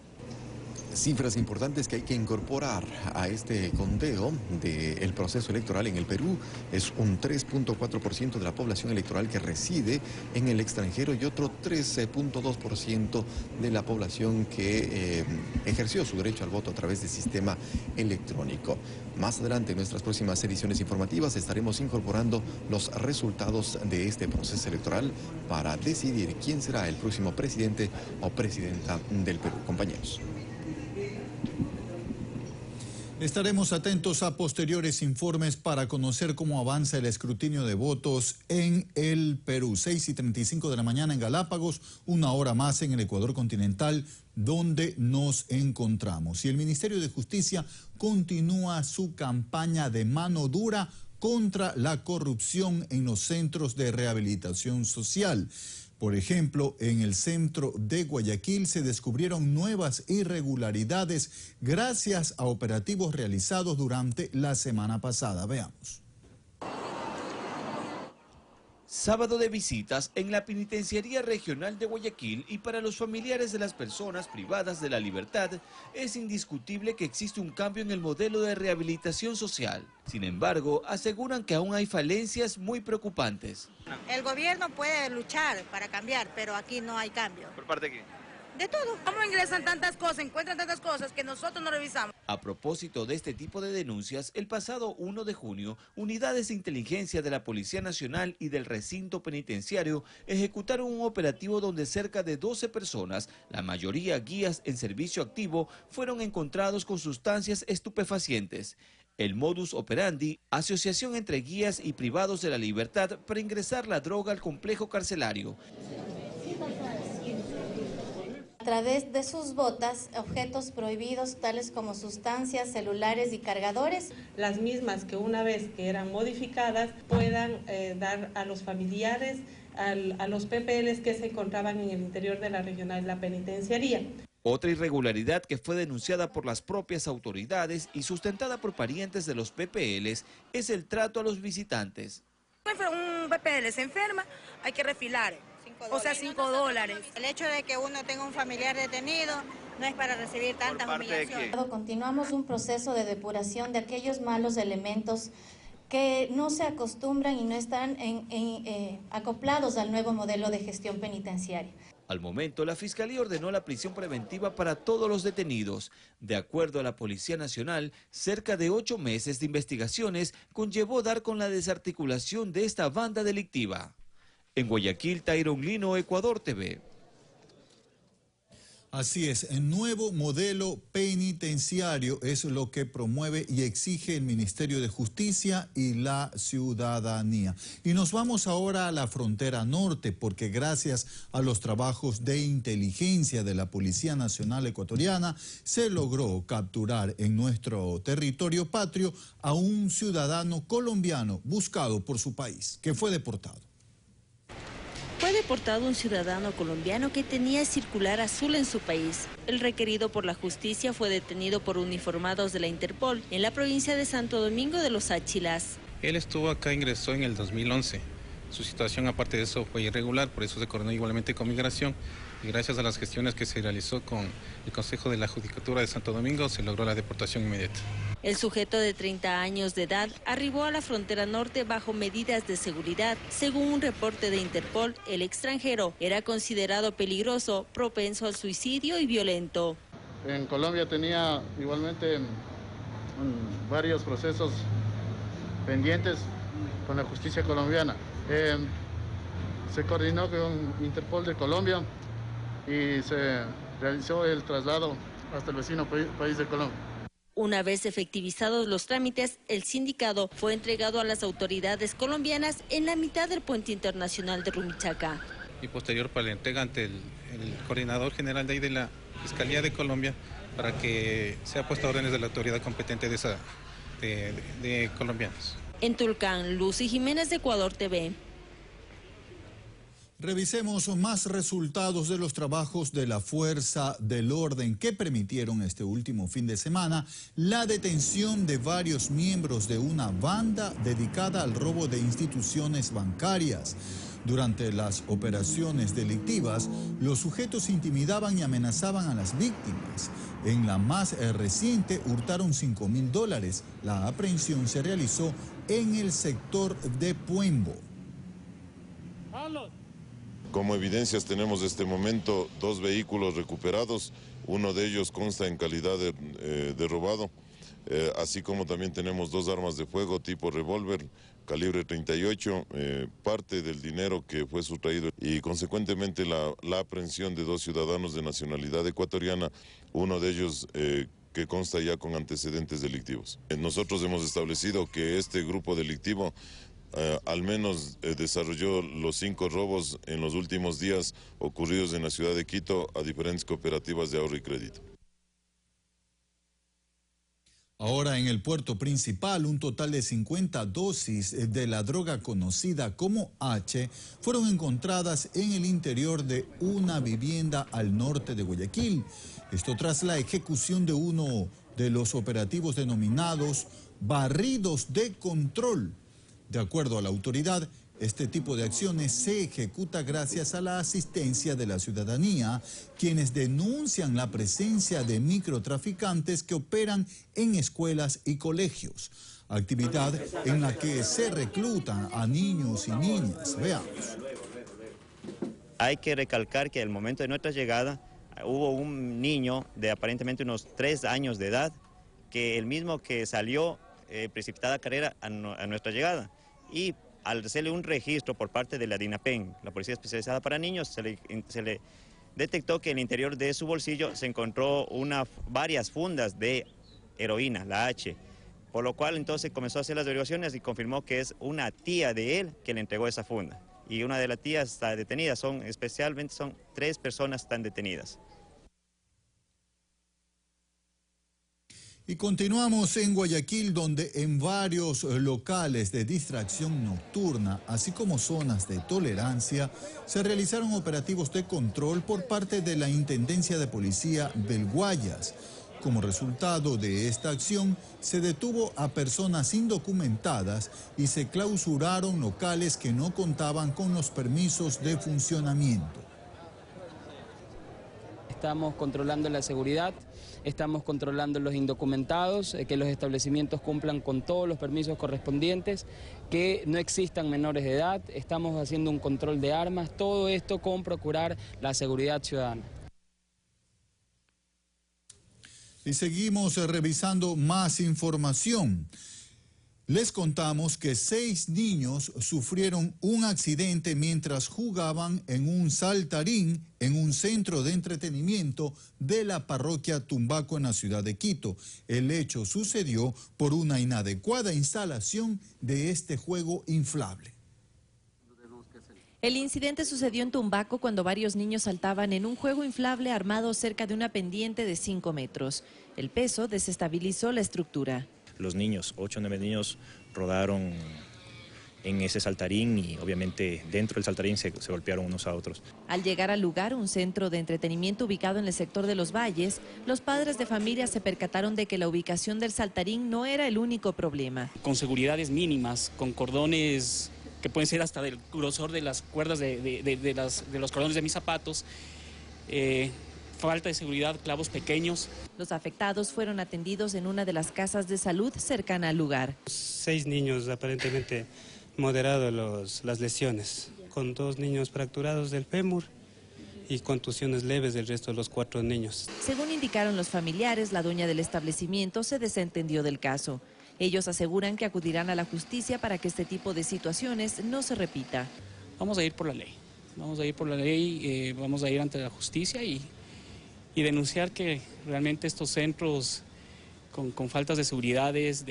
Cifras importantes que hay que incorporar a este conteo del proceso electoral en el Perú. Es un 3.4% de la población electoral que reside en el extranjero y otro 13.2% de la población que ejerció su derecho al voto a través del sistema electrónico. Más adelante en nuestras próximas ediciones informativas estaremos incorporando los resultados de este proceso electoral para decidir quién será el próximo presidente o presidenta del Perú. Compañeros. Estaremos atentos a posteriores informes para conocer cómo avanza el escrutinio de votos en el Perú. 6:35 de la mañana en Galápagos, 1 hora más en el Ecuador continental, donde nos encontramos. Y el Ministerio de Justicia continúa su campaña de mano dura contra la corrupción en los centros de rehabilitación social. Por ejemplo, en el centro de Guayaquil se descubrieron nuevas irregularidades gracias a operativos realizados durante la semana pasada. Veamos. Sábado de visitas en la Penitenciaría Regional de Guayaquil, y para los familiares de las personas privadas de la libertad es indiscutible que existe un cambio en el modelo de rehabilitación social. Sin embargo, aseguran que aún hay falencias muy preocupantes. El gobierno puede luchar para cambiar, pero aquí no hay cambio. ¿Por parte de qué? De todo. ¿Cómo ingresan tantas cosas, encuentran tantas cosas que nosotros no revisamos? A propósito de este tipo de denuncias, el pasado 1 de junio, unidades de inteligencia de la Policía Nacional y del recinto penitenciario ejecutaron un operativo donde cerca de 12 personas, la mayoría guías en servicio activo, fueron encontrados con sustancias estupefacientes. El modus operandi, asociación entre guías y privados de la libertad para ingresar la droga al complejo carcelario. A través de sus botas, objetos prohibidos tales como sustancias, celulares y cargadores. Las mismas que una vez que eran modificadas puedan dar a los familiares, a los PPLs que se encontraban en el interior de la regional de la penitenciaría. Otra irregularidad que fue denunciada por las propias autoridades y sustentada por parientes de los PPLs es el trato a los visitantes. Un PPL se enferma, hay que refilar. O sea, $5. El hecho de que uno tenga un familiar detenido no es para recibir tantas humillaciones. Continuamos un proceso de depuración de aquellos malos elementos que no se acostumbran y no están acoplados al nuevo modelo de gestión penitenciaria. Al momento, la Fiscalía ordenó la prisión preventiva para todos los detenidos. De acuerdo a la Policía Nacional, cerca de 8 meses de investigaciones conllevó dar con la desarticulación de esta banda delictiva. En Guayaquil, Tyron Lino, Ecuador TV. Así es, el nuevo modelo penitenciario es lo que promueve y exige el Ministerio de Justicia y la ciudadanía. Y nos vamos ahora a la frontera norte, porque gracias a los trabajos de inteligencia de la Policía Nacional Ecuatoriana se logró capturar en nuestro territorio patrio a un ciudadano colombiano buscado por su país, que fue deportado. Fue deportado un ciudadano colombiano que tenía circular azul en su país. El requerido por la justicia fue detenido por uniformados de la Interpol en la provincia de Santo Domingo de los Áchilas. Él estuvo acá, ingresó en el 2011. Su situación, aparte de eso, fue irregular, por eso se coordinó igualmente con Migración y gracias a las gestiones que se realizó con el Consejo de la Judicatura de Santo Domingo se logró la deportación inmediata. El sujeto de 30 años de edad arribó a la frontera norte bajo medidas de seguridad. Según un reporte de Interpol, el extranjero era considerado peligroso, propenso al suicidio y violento. En Colombia tenía igualmente varios procesos pendientes con la justicia colombiana. Se coordinó con Interpol de Colombia y se realizó el traslado hasta el vecino país de Colombia. Una vez efectivizados los trámites, el sindicado fue entregado a las autoridades colombianas en la mitad del puente internacional de Rumichaca. Y posterior para la entrega ante el coordinador general de ahí de la Fiscalía de Colombia para que sea puesta a órdenes de la autoridad competente de colombianos. En Tulcán, Lucy Jiménez, de Ecuador TV. Revisemos más resultados de los trabajos de la Fuerza del Orden que permitieron este último fin de semana la detención de varios miembros de una banda dedicada al robo de instituciones bancarias. Durante las operaciones delictivas, los sujetos intimidaban y amenazaban a las víctimas. En la más reciente, hurtaron $5.000. La aprehensión se realizó en el sector de Puembo. Como evidencias tenemos de este momento 2 vehículos recuperados, uno de ellos consta en calidad de robado, así como también tenemos 2 armas de fuego tipo revólver, calibre 38, parte del dinero que fue sustraído y consecuentemente la aprehensión de 2 ciudadanos de nacionalidad ecuatoriana, uno de ellos que consta ya con antecedentes delictivos. Nosotros hemos establecido que este grupo delictivo al menos desarrolló los 5 robos en los últimos días ocurridos en la ciudad de Quito a diferentes cooperativas de ahorro y crédito. Ahora en el puerto principal, un total de 50 dosis de la droga conocida como H fueron encontradas en el interior de una vivienda al norte de Guayaquil. Esto tras la ejecución de uno de los operativos denominados barridos de control. De acuerdo a la autoridad, este tipo de acciones se ejecuta gracias a la asistencia de la ciudadanía, quienes denuncian la presencia de microtraficantes que operan en escuelas y colegios. Actividad en la que se reclutan a niños y niñas. Veamos. Hay que recalcar que al momento de nuestra llegada hubo un niño de aparentemente unos 3 años de edad, que el mismo que salió precipitada carrera a nuestra llegada. Y al hacerle un registro por parte de la DINAPEN, la Policía Especializada para Niños, se le detectó que en el interior de su bolsillo se encontró varias fundas de heroína, la H, por lo cual entonces comenzó a hacer las averiguaciones y confirmó que es una tía de él que le entregó esa funda. Y una de las tías está detenida, son 3 personas están detenidas. Y continuamos en Guayaquil, donde en varios locales de distracción nocturna, así como zonas de tolerancia, se realizaron operativos de control por parte de la Intendencia de Policía del Guayas. Como resultado de esta acción, se detuvo a personas indocumentadas y se clausuraron locales que no contaban con los permisos de funcionamiento. Estamos controlando la seguridad, estamos controlando los indocumentados, que los establecimientos cumplan con todos los permisos correspondientes, que no existan menores de edad, estamos haciendo un control de armas, todo esto con procurar la seguridad ciudadana. Y seguimos revisando más información. Les contamos que 6 niños sufrieron un accidente mientras jugaban en un saltarín en un centro de entretenimiento de la parroquia Tumbaco en la ciudad de Quito. El hecho sucedió por una inadecuada instalación de este juego inflable. El incidente sucedió en Tumbaco cuando varios niños saltaban en un juego inflable armado cerca de una pendiente de 5 metros. El peso desestabilizó la estructura. Los niños, 8 o 9 niños, rodaron en ese saltarín y obviamente dentro del saltarín se golpearon unos a otros. Al llegar al lugar, un centro de entretenimiento ubicado en el sector de Los Valles, los padres de familia se percataron de que la ubicación del saltarín no era el único problema. Con seguridades mínimas, con cordones que pueden ser hasta del grosor de las cuerdas de los cordones de mis zapatos, falta de seguridad, clavos pequeños. Los afectados fueron atendidos en una de las casas de salud cercana al lugar. 6 niños aparentemente moderados las lesiones, con 2 niños fracturados del fémur y contusiones leves del resto de los 4 niños. Según indicaron los familiares, la dueña del establecimiento se desentendió del caso. Ellos aseguran que acudirán a la justicia para que este tipo de situaciones no se repita. Vamos a ir por la ley, vamos a ir ante la justicia y denunciar que realmente estos centros con faltas de seguridades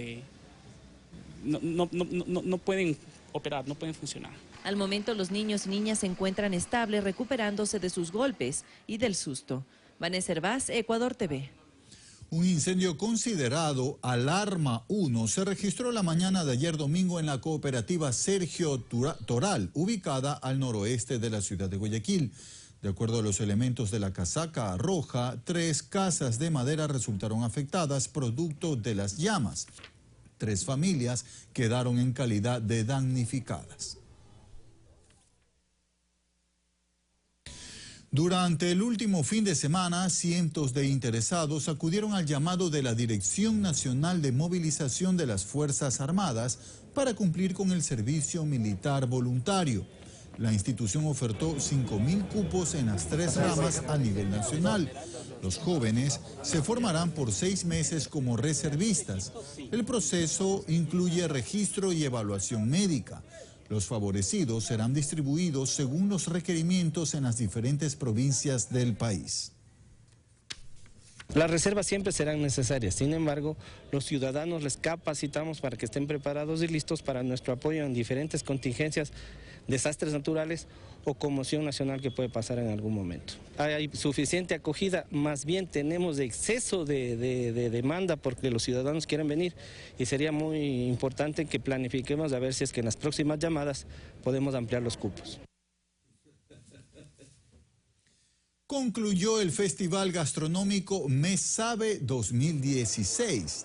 no pueden operar, no pueden funcionar. Al momento los niños y niñas se encuentran estables, recuperándose de sus golpes y del susto. Vanessa Hervás, Ecuador TV. Un incendio considerado alarma 1 se registró la mañana de ayer domingo en la cooperativa Sergio Toral, ubicada al noroeste de la ciudad de Guayaquil. De acuerdo a los elementos de la casaca roja, 3 casas de madera resultaron afectadas producto de las llamas. 3 familias quedaron en calidad de damnificadas. Durante el último fin de semana, cientos de interesados acudieron al llamado de la Dirección Nacional de Movilización de las Fuerzas Armadas para cumplir con el servicio militar voluntario. La institución ofertó 5.000 cupos en las 3 ramas a nivel nacional. Los jóvenes se formarán por 6 meses como reservistas. El proceso incluye registro y evaluación médica. Los favorecidos serán distribuidos según los requerimientos en las diferentes provincias del país. Las reservas siempre serán necesarias, sin embargo, los ciudadanos les capacitamos para que estén preparados y listos para nuestro apoyo en diferentes contingencias, desastres naturales o conmoción nacional que puede pasar en algún momento. Hay suficiente acogida, más bien tenemos exceso de demanda porque los ciudadanos quieren venir y sería muy importante que planifiquemos a ver si es que en las próximas llamadas podemos ampliar los cupos. Concluyó el Festival Gastronómico Me Sabe 2016.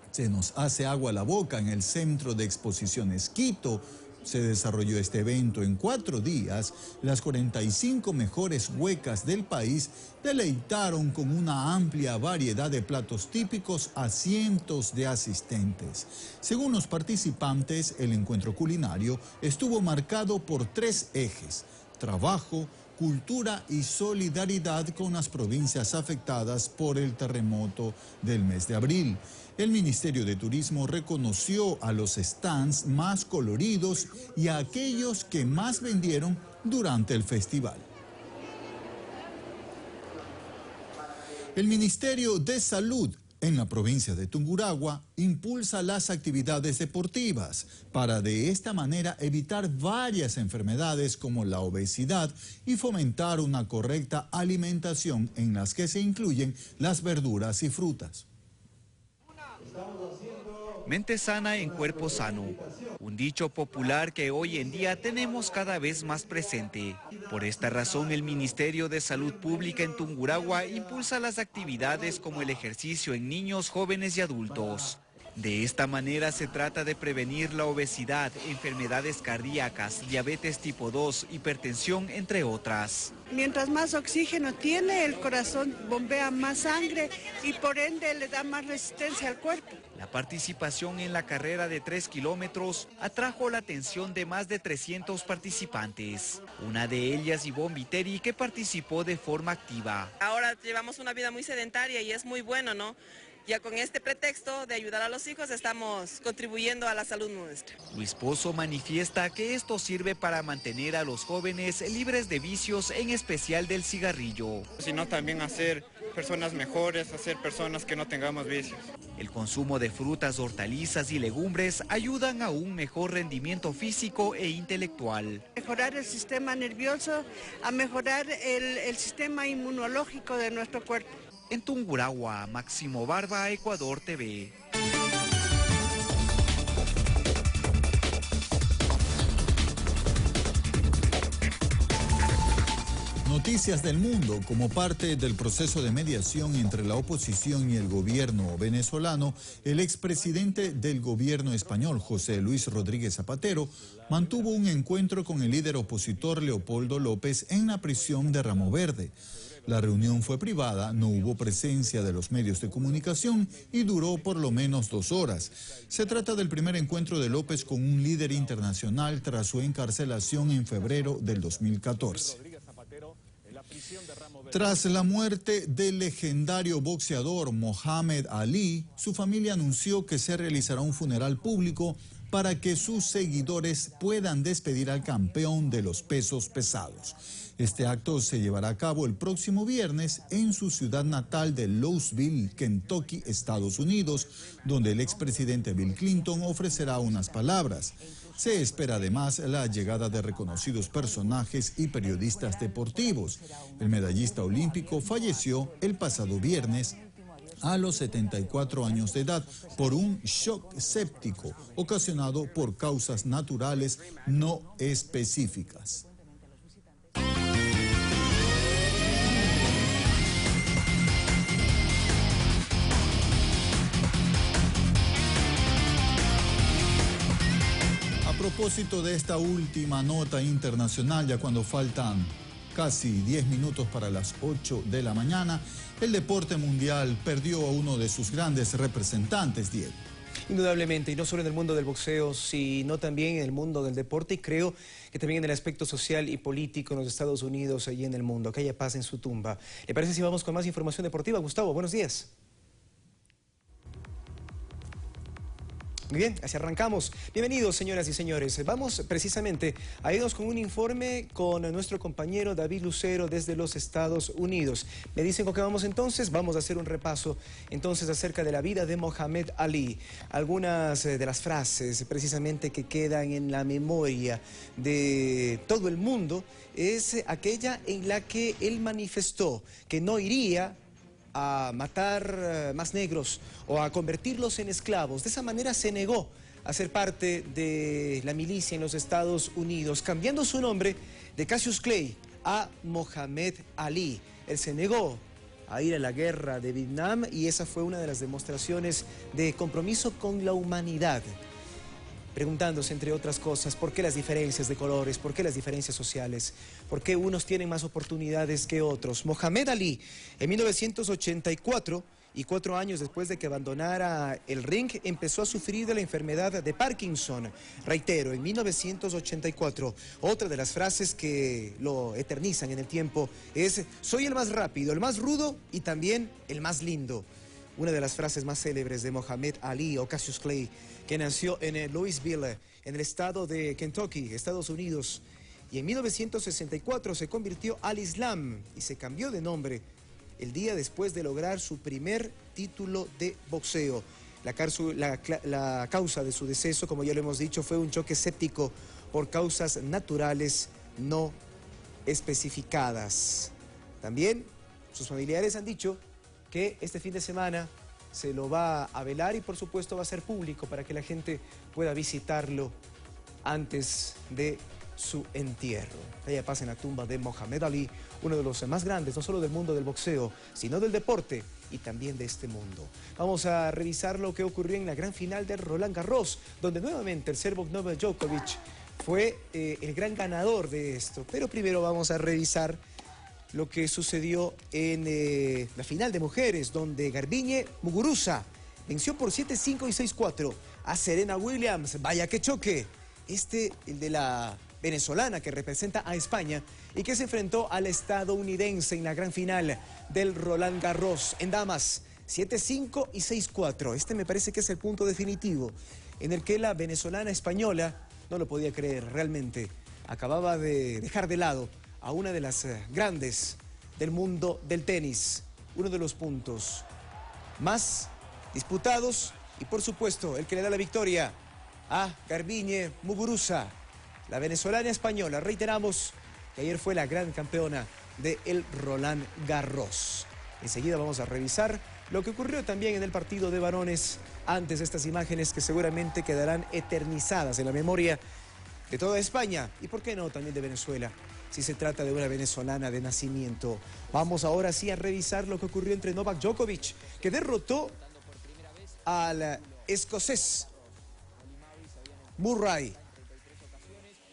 Se nos hace agua la boca en el Centro de Exposiciones Quito. Se desarrolló este evento en 4 días. Las 45 mejores huecas del país deleitaron con una amplia variedad de platos típicos a cientos de asistentes. Según los participantes, el encuentro culinario estuvo marcado por 3 ejes: trabajo, cultura y solidaridad con las provincias afectadas por el terremoto del mes de abril. El Ministerio de Turismo reconoció a los stands más coloridos y a aquellos que más vendieron durante el festival. El Ministerio de Salud en la provincia de Tungurahua impulsa las actividades deportivas para de esta manera evitar varias enfermedades como la obesidad y fomentar una correcta alimentación en las que se incluyen las verduras y frutas. Mente sana en cuerpo sano, un dicho popular que hoy en día tenemos cada vez más presente. Por esta razón, el Ministerio de Salud Pública en Tungurahua impulsa las actividades como el ejercicio en niños, jóvenes y adultos. De esta manera se trata de prevenir la obesidad, enfermedades cardíacas, diabetes tipo 2, hipertensión, entre otras. Mientras más oxígeno tiene, el corazón bombea más sangre y por ende le da más resistencia al cuerpo. La participación en la carrera de 3 kilómetros atrajo la atención de más de 300 participantes. Una de ellas, Ivonne Viteri, que participó de forma activa. Ahora llevamos una vida muy sedentaria y es muy bueno, ¿no? Ya con este pretexto de ayudar a los hijos estamos contribuyendo a la salud nuestra. Luis Pozo manifiesta que esto sirve para mantener a los jóvenes libres de vicios, en especial del cigarrillo. Sino también hacer personas mejores, hacer personas que no tengamos vicios. El consumo de frutas, hortalizas y legumbres ayudan a un mejor rendimiento físico e intelectual. Mejorar el sistema nervioso, a mejorar el sistema inmunológico de nuestro cuerpo. En Tungurahua, Máximo Barba, Ecuador TV. Noticias del mundo. Como parte del proceso de mediación entre la oposición y el gobierno venezolano, el expresidente del gobierno español, José Luis Rodríguez Zapatero, mantuvo un encuentro con el líder opositor Leopoldo López en la prisión de Ramo Verde. La reunión fue privada, no hubo presencia de los medios de comunicación y duró por lo menos 2 horas. Se trata del primer encuentro de López con un líder internacional tras su encarcelación en febrero del 2014. Tras la muerte del legendario boxeador Mohamed Ali, su familia anunció que se realizará un funeral público para que sus seguidores puedan despedir al campeón de los pesos pesados. Este acto se llevará a cabo el próximo viernes en su ciudad natal de Louisville, Kentucky, Estados Unidos, donde el expresidente Bill Clinton ofrecerá unas palabras. Se espera además la llegada de reconocidos personajes y periodistas deportivos. El medallista olímpico falleció el pasado viernes a los 74 años de edad por un shock séptico ocasionado por causas naturales no específicas. A propósito de esta última nota internacional, ya cuando faltan casi 10 minutos para las 8 de la mañana, el deporte mundial perdió a uno de sus grandes representantes, Diego. Indudablemente, y no solo en el mundo del boxeo, sino también en el mundo del deporte, y creo que también en el aspecto social y político en los Estados Unidos y en el mundo. Que haya paz en su tumba. ¿Le parece si vamos con más información deportiva? Gustavo, buenos días. Muy bien, así arrancamos. Bienvenidos, señoras y señores. Vamos precisamente a irnos con un informe con nuestro compañero David Lucero desde los Estados Unidos. Me dicen con qué vamos entonces. Vamos a hacer un repaso entonces acerca de la vida de Mohamed Ali. Algunas de las frases precisamente que quedan en la memoria de todo el mundo es aquella en la que él manifestó que no iría a matar más negros o a convertirlos en esclavos. De esa manera se negó a ser parte de la milicia en los Estados Unidos, cambiando su nombre de Cassius Clay a Mohamed Ali. Él se negó a ir a la guerra de Vietnam y esa fue una de las demostraciones de compromiso con la humanidad. Preguntándose, entre otras cosas, por qué las diferencias de colores, por qué las diferencias sociales, por qué unos tienen más oportunidades que otros. Mohamed Ali, en 1984, y 4 años después de que abandonara el ring, empezó a sufrir de la enfermedad de Parkinson. Reitero, en 1984, otra de las frases que lo eternizan en el tiempo es: soy el más rápido, el más rudo y también el más lindo. Una de las frases más célebres de Mohamed Ali o Cassius Clay, que nació en Louisville, en el estado de Kentucky, Estados Unidos, y en 1964 se convirtió al Islam y se cambió de nombre el día después de lograr su primer título de boxeo. La causa de su deceso, como ya lo hemos dicho, fue un choque séptico por causas naturales no especificadas. También sus familiares han dicho que este fin de semana se lo va a velar y por supuesto va a ser público para que la gente pueda visitarlo antes de su entierro. Haya paz en la tumba de Mohamed Ali, uno de los más grandes, no solo del mundo del boxeo, sino del deporte y también de este mundo. Vamos a revisar lo que ocurrió en la gran final de Roland Garros, donde nuevamente el serbo Novak Djokovic fue el gran ganador de esto. Pero primero vamos a revisar lo que sucedió en la final de mujeres, donde Garbiñe Muguruza venció por 7-5 y 6-4 a Serena Williams. Vaya que choque. El de la venezolana que representa a España y que se enfrentó al estadounidense en la gran final del Roland Garros. En damas, 7-5 y 6-4. Me parece que es el punto definitivo en el que la venezolana española, no lo podía creer realmente, acababa de dejar de lado a una de las grandes del mundo del tenis. Uno de los puntos más disputados y por supuesto el que le da la victoria a Garbiñe Muguruza, la venezolana española. Reiteramos que ayer fue la gran campeona del Roland Garros. Enseguida vamos a revisar lo que ocurrió también en el partido de varones, antes de estas imágenes que seguramente quedarán eternizadas en la memoria de toda España y por qué no también de Venezuela, si se trata de una venezolana de nacimiento. Vamos ahora sí a revisar lo que ocurrió entre Novak Djokovic, que derrotó al escocés Murray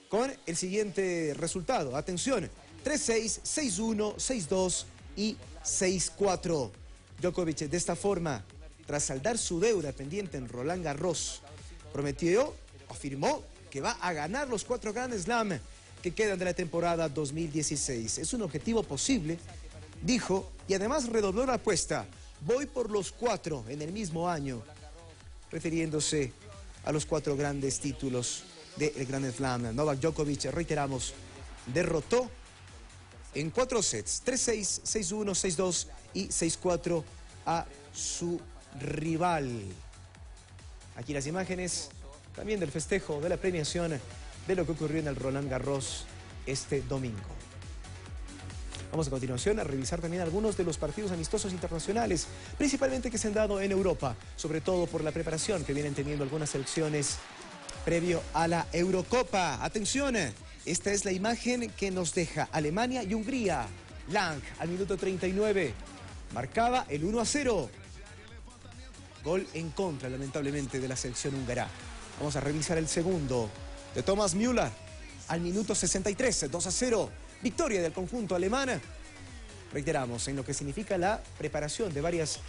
con el siguiente resultado. Atención, 3-6, 6-1, 6-2 y 6-4. Djokovic de esta forma, tras saldar su deuda pendiente en Roland Garros, afirmó que va a ganar los 4 Grand Slam que quedan de la temporada 2016. Es un objetivo posible, dijo, y además redobló la apuesta. Voy por los 4 en el mismo año, refiriéndose a los 4 grandes títulos del Grand Slam. Novak Djokovic, reiteramos, derrotó en 4 sets, 3-6, 6-1, 6-2 y 6-4 a su rival. Aquí las imágenes también del festejo, de la premiación de lo que ocurrió en el Roland Garros este domingo. Vamos a continuación a revisar también algunos de los partidos amistosos internacionales, principalmente que se han dado en Europa, sobre todo por la preparación que vienen teniendo algunas selecciones previo a la Eurocopa. Atención, esta es la imagen que nos deja Alemania y Hungría. Lang al minuto 39 marcaba el 1-0. Gol en contra, lamentablemente, de la selección húngara. Vamos a revisar el segundo de Thomas Müller al minuto 63, 2-0. Victoria del conjunto alemán. Reiteramos en lo que significa la preparación de varias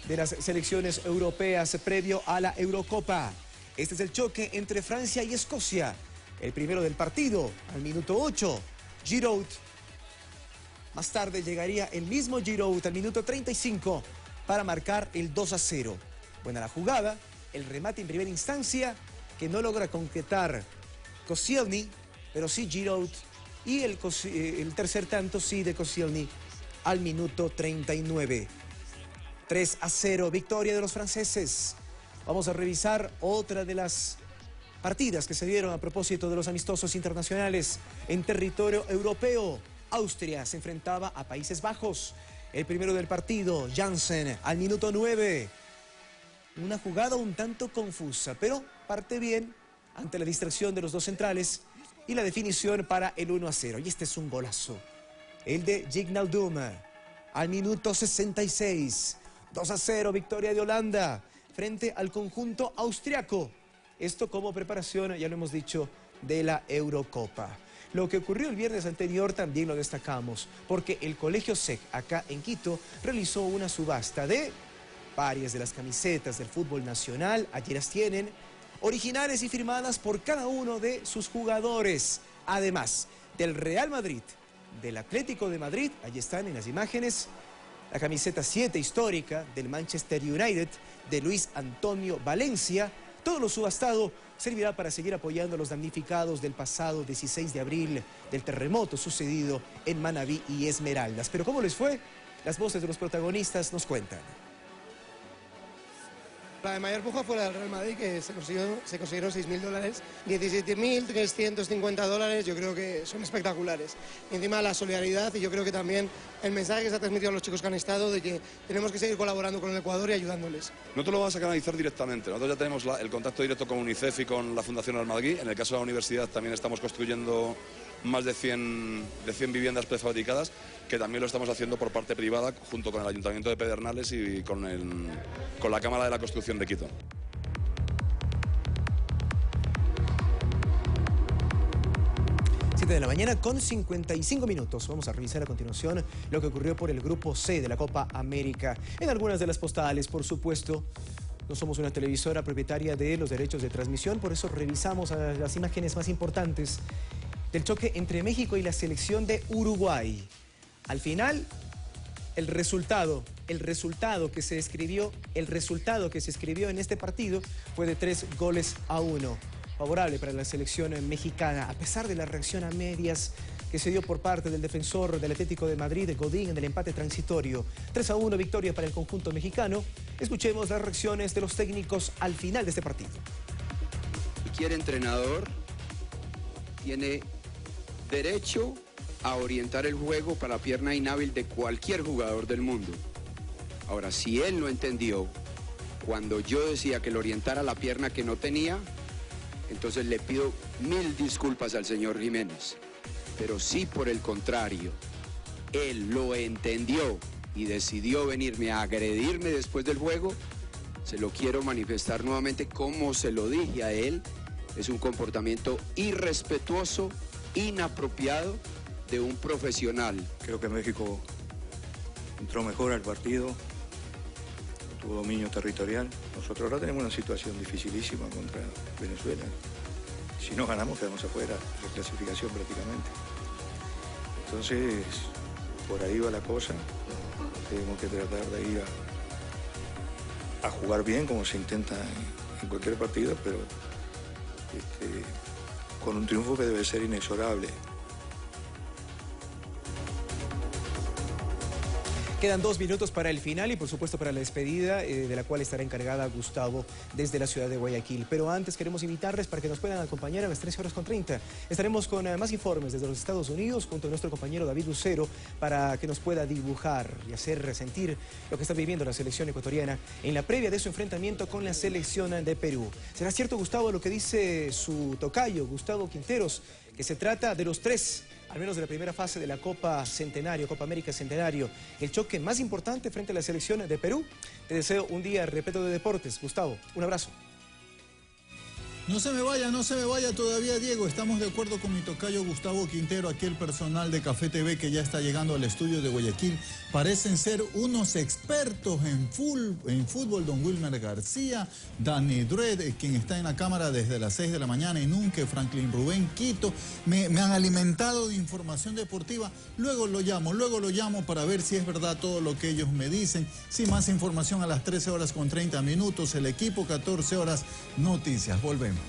de las selecciones europeas previo a la Eurocopa. Este es el choque entre Francia y Escocia. El primero del partido al minuto 8. Giroud. Más tarde llegaría el mismo Giroud al minuto 35 para marcar el 2-0. Buena la jugada, el remate en primera instancia que no logra concretar Koscielny, pero sí Giroud, y el tercer tanto sí de Koscielny al minuto 39. 3-0, victoria de los franceses. Vamos a revisar otra de las partidas que se dieron a propósito de los amistosos internacionales en territorio europeo. Austria se enfrentaba a Países Bajos. El primero del partido, Jansen, al minuto 9. Una jugada un tanto confusa, pero parte bien ante la distracción de los dos centrales y la definición para el 1-0. Y este es un golazo. El de Wijnaldum al minuto 66. 2-0, victoria de Holanda frente al conjunto austriaco. Esto como preparación, ya lo hemos dicho, de la Eurocopa. Lo que ocurrió el viernes anterior también lo destacamos, porque el Colegio SEC acá en Quito realizó una subasta de varias de las camisetas del fútbol nacional. Allí las tienen, originales y firmadas por cada uno de sus jugadores. Además del Real Madrid, del Atlético de Madrid, allí están en las imágenes, la camiseta 7 histórica del Manchester United, de Luis Antonio Valencia. Todo lo subastado servirá para seguir apoyando a los damnificados del pasado 16 de abril del terremoto sucedido en Manabí y Esmeraldas. Pero ¿cómo les fue? Las voces de los protagonistas nos cuentan. La de mayor puja fue la del Real Madrid, que se consiguieron $6.000, $17.350, yo creo que son espectaculares. Y encima la solidaridad, y yo creo que también el mensaje que se ha transmitido a los chicos que han estado de que tenemos que seguir colaborando con el Ecuador y ayudándoles. Nosotros lo vamos a canalizar directamente. Nosotros ya tenemos el contacto directo con UNICEF y con la Fundación Real Madrid. En el caso de la universidad también estamos construyendo más de 100 viviendas prefabricadas, que también lo estamos haciendo por parte privada junto con el Ayuntamiento de Pedernales y con la Cámara de la Construcción de Quito. De la mañana con 55 minutos. Vamos a revisar a continuación lo que ocurrió por el grupo C de la Copa América. En algunas de las postales, por supuesto, no somos una televisora propietaria de los derechos de transmisión, por eso revisamos las imágenes más importantes del choque entre México y la selección de Uruguay. Al final, el resultado que se escribió en este partido fue de 3-1. Favorable para la selección mexicana, a pesar de la reacción a medias que se dio por parte del defensor del Atlético de Madrid, Godín, en el empate transitorio. 3-1, victoria para el conjunto mexicano. Escuchemos las reacciones de los técnicos al final de este partido. Cualquier entrenador tiene derecho a orientar el juego para la pierna inhábil de cualquier jugador del mundo. Ahora, si él no entendió cuando yo decía que lo orientara la pierna que no tenía, entonces le pido 1000 disculpas al señor Jiménez. Pero si por el contrario, él lo entendió y decidió venirme a agredirme después del juego, se lo quiero manifestar nuevamente como se lo dije a él. Es un comportamiento irrespetuoso, inapropiado de un profesional. Creo que México entró mejor al partido, tuvo dominio territorial. Nosotros ahora tenemos una situación dificilísima contra Venezuela. Si no ganamos, quedamos afuera de la clasificación prácticamente. Entonces, por ahí va la cosa. Tenemos que tratar de ir a jugar bien, como se intenta en cualquier partido, pero con un triunfo que debe ser inexorable. Quedan 2 minutos para el final y por supuesto para la despedida, de la cual estará encargada Gustavo desde la ciudad de Guayaquil. Pero antes queremos invitarles para que nos puedan acompañar a las 13:30. Estaremos con más informes desde los Estados Unidos junto a nuestro compañero David Lucero para que nos pueda dibujar y hacer sentir lo que está viviendo la selección ecuatoriana en la previa de su enfrentamiento con la selección de Perú. ¿Será cierto, Gustavo, lo que dice su tocayo, Gustavo Quinteros, que se trata de los 3, al menos de la primera fase de la Copa Centenario, Copa América Centenario, el choque más importante frente a la selección de Perú? Te deseo un día repleto de deportes. Gustavo, un abrazo. No se me vaya todavía, Diego. Estamos de acuerdo con mi tocayo Gustavo Quintero, aquí el personal de Café TV que ya está llegando al estudio de Guayaquil. Parecen ser unos expertos en fútbol, don Wilmer García, Dani Dredd, quien está en la cámara desde las 6 de la mañana, en Unque, Franklin Rubén, Quito. Me han alimentado de información deportiva. Luego lo llamo para ver si es verdad todo lo que ellos me dicen. Sí, más información a las 13:30. El equipo, 14 horas, noticias. Volvemos.